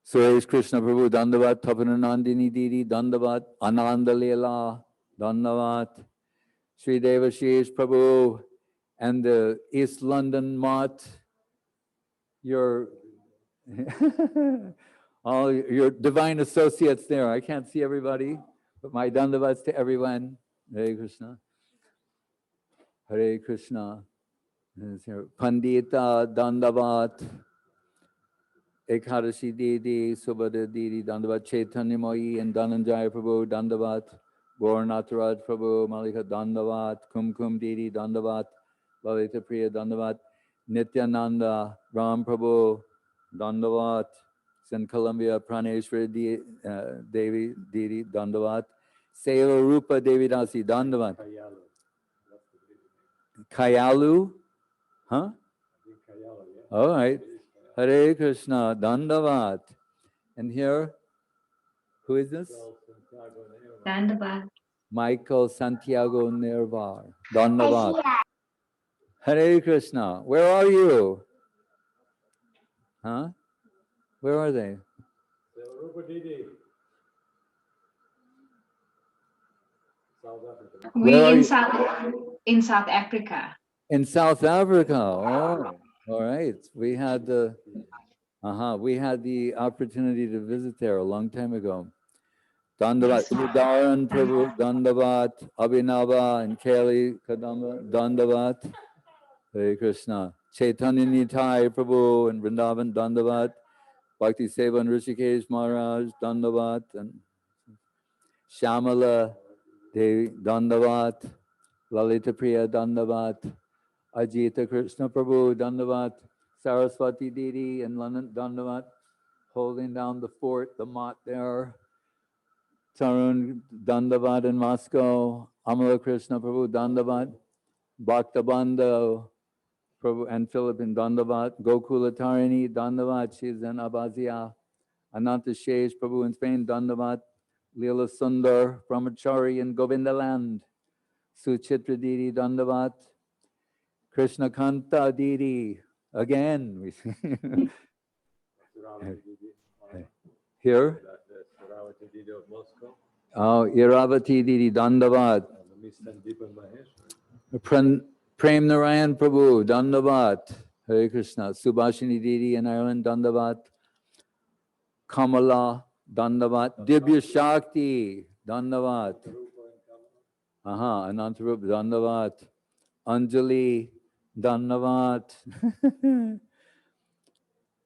Suresh Krishna Prabhu. Dhanavad. Tapananandini Didi. Dhanavad. Ananda Leela. Dhanavad. Sri Devashish Prabhu and the East London Mott, your all your divine associates there. I can't see everybody, but my dandavats to everyone. Hare Krishna. Hare Krishna. Pandita Dandavat. Ekadashi Didi, Subhada Didi, Dandavat Chaitanya Moyi and Dhananjaya Prabhu, Dandavat. Gauranataraj Prabhu, Malika Dandavat, Kumkum Didi Dandavat, Lalita Priya Dandavat, Nityananda, Ram Prabhu, Dandavat, in Columbia, Praneshwari Devi Didi Dandavat, Seva Rupa Devi Dasi Dandavat. Kayalu? Huh? All right. Hare Krishna, Dandavat. And here, who is this? Dandavat. Michael Santiago Nervar. Dandavat. Hare Krishna. Where are you? Huh? Where are they? We in South Africa. In South Africa. Oh, all right. We had the opportunity to visit there a long time ago. Dandavat, Udaran Prabhu, Dandavat, Abhinava and Kali Kadamba, Dandavat, Hare Krishna. Chaitanya Nitai Prabhu and Vrindavan, Dandavat, Bhakti Seva and Rishikesh Maharaj, Dandavat, and Shamala Devi, Dandavat, Lalita Priya, Dandavat, Ajita Krishna Prabhu, Dandavat, Saraswati Didi and London, Dandavat, holding down the fort, the mott there. Tarun Dandavat in Moscow, Amala Krishna Prabhu Dandavat, Bhaktabandha, Prabhu and Philip in Dandavat, Gokula Tarini, Dandavat, she's in Abhazia, Ananta Shesh, Prabhu in Spain, Dandavat, Leela Sundar, Brahmachari in Govindaland, Suchitra Didi, Dandavat, Krishna Kanta Didi, again, we see. Here? Oh, Iravati Didi, Dandavat. Prem Narayan Prabhu, Dandavat, Hare Krishna. Subhashini Didi in Ireland, Dandavat. Kamala, Dandavat. Dibya Shakti, Dandavat. Anantarup, Dandavat. Anjali, Dandavat.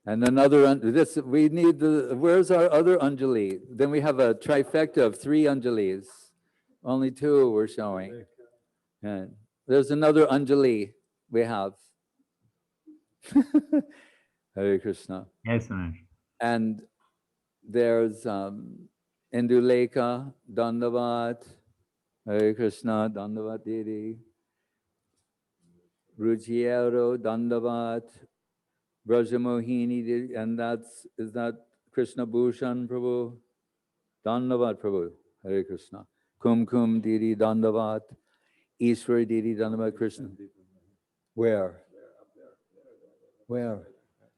And another, we need where's our other Anjali? Then we have a trifecta of 3 Anjalis. Only 2 we're showing. And there's another Anjali we have. Hare Krishna. Yes, Maharaj. And there's Indulekha, Dandavat, Hare Krishna, Dandavat Didi. Ruchiero, Dandavat, Brajamohini, and is that Krishna Bhushan Prabhu? Dandavat Prabhu, Hare Krishna. Kum Didi, Dandavat. Ishwari Didi, Dandavat Krishna. Where?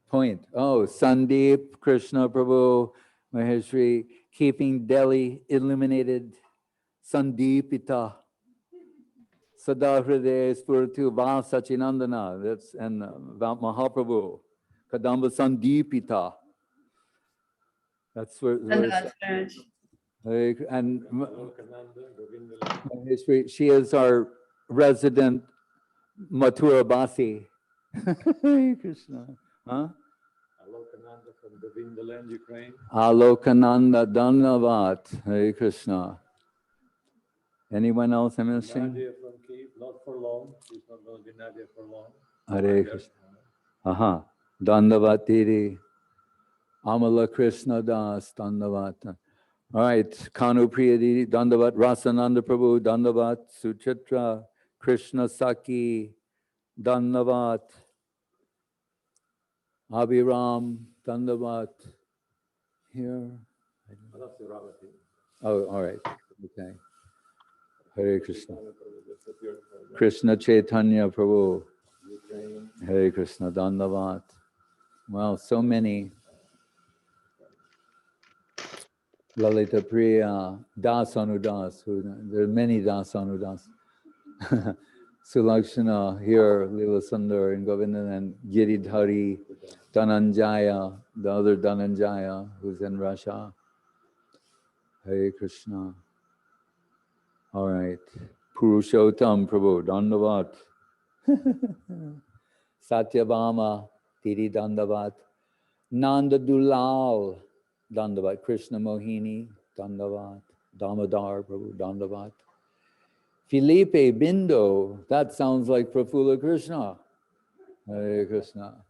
Point. Oh, Sandeep, Krishna Prabhu, Maheshri, keeping Delhi illuminated. Sandeepita. Sadahriday Spurtu Va Sachinandana. That's about Mahaprabhu. Kadamba Sandeepita. That's where and Maheshri, she is our resident Mathura Basi. Krishna. Huh? Alokananda from Govindaland, Ukraine. Alokananda Dhanavad. Hare Krishna. Anyone else I'm missing? Nadia from Kiev, not for long. She's not going to be Nadia for long. Hare Krishna. Dhandavat Didi. Amala Krishna Das. Dhandavat. All right. Kanu Priya Didi. Dhandavat. Rasananda Prabhu. Dhandavat. Suchitra. Krishna Saki. Dhandavat. Abhiram, Dandavat, here. Oh, all right. Okay. Hare Krishna. Krishna Chaitanya Prabhu. Hare Krishna, Dandavat. Well, so many. Lalita Priya, Das Anudas. There are many Das Anudas. Sulakshana here, Leela Sundar and Govindan and Giridhari, Dhananjaya, the other Dhananjaya who's in Russia. Hare Krishna. All right. Purushottam Prabhu, Dandavat. Satyabhama, Didi Dandavat. Nanda Dulal, Dandavat. Krishna Mohini, Dandavat. Damodar Prabhu, Dandavat. Felipe Bindo, that sounds like Prafula Krishna. Hare Krishna.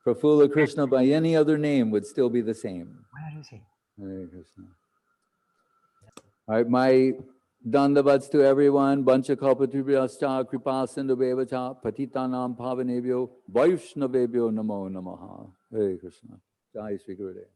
Prafula Krishna by any other name would still be the same. Where is he? Hare Krishna. All right, my dandavats to everyone. Bancha kalpatribhyascha kripa sindhu bevacha patitanam pavanebhyo vaishnavebhyo namo namaha. Hare Krishna. Jai Sri Gurudev.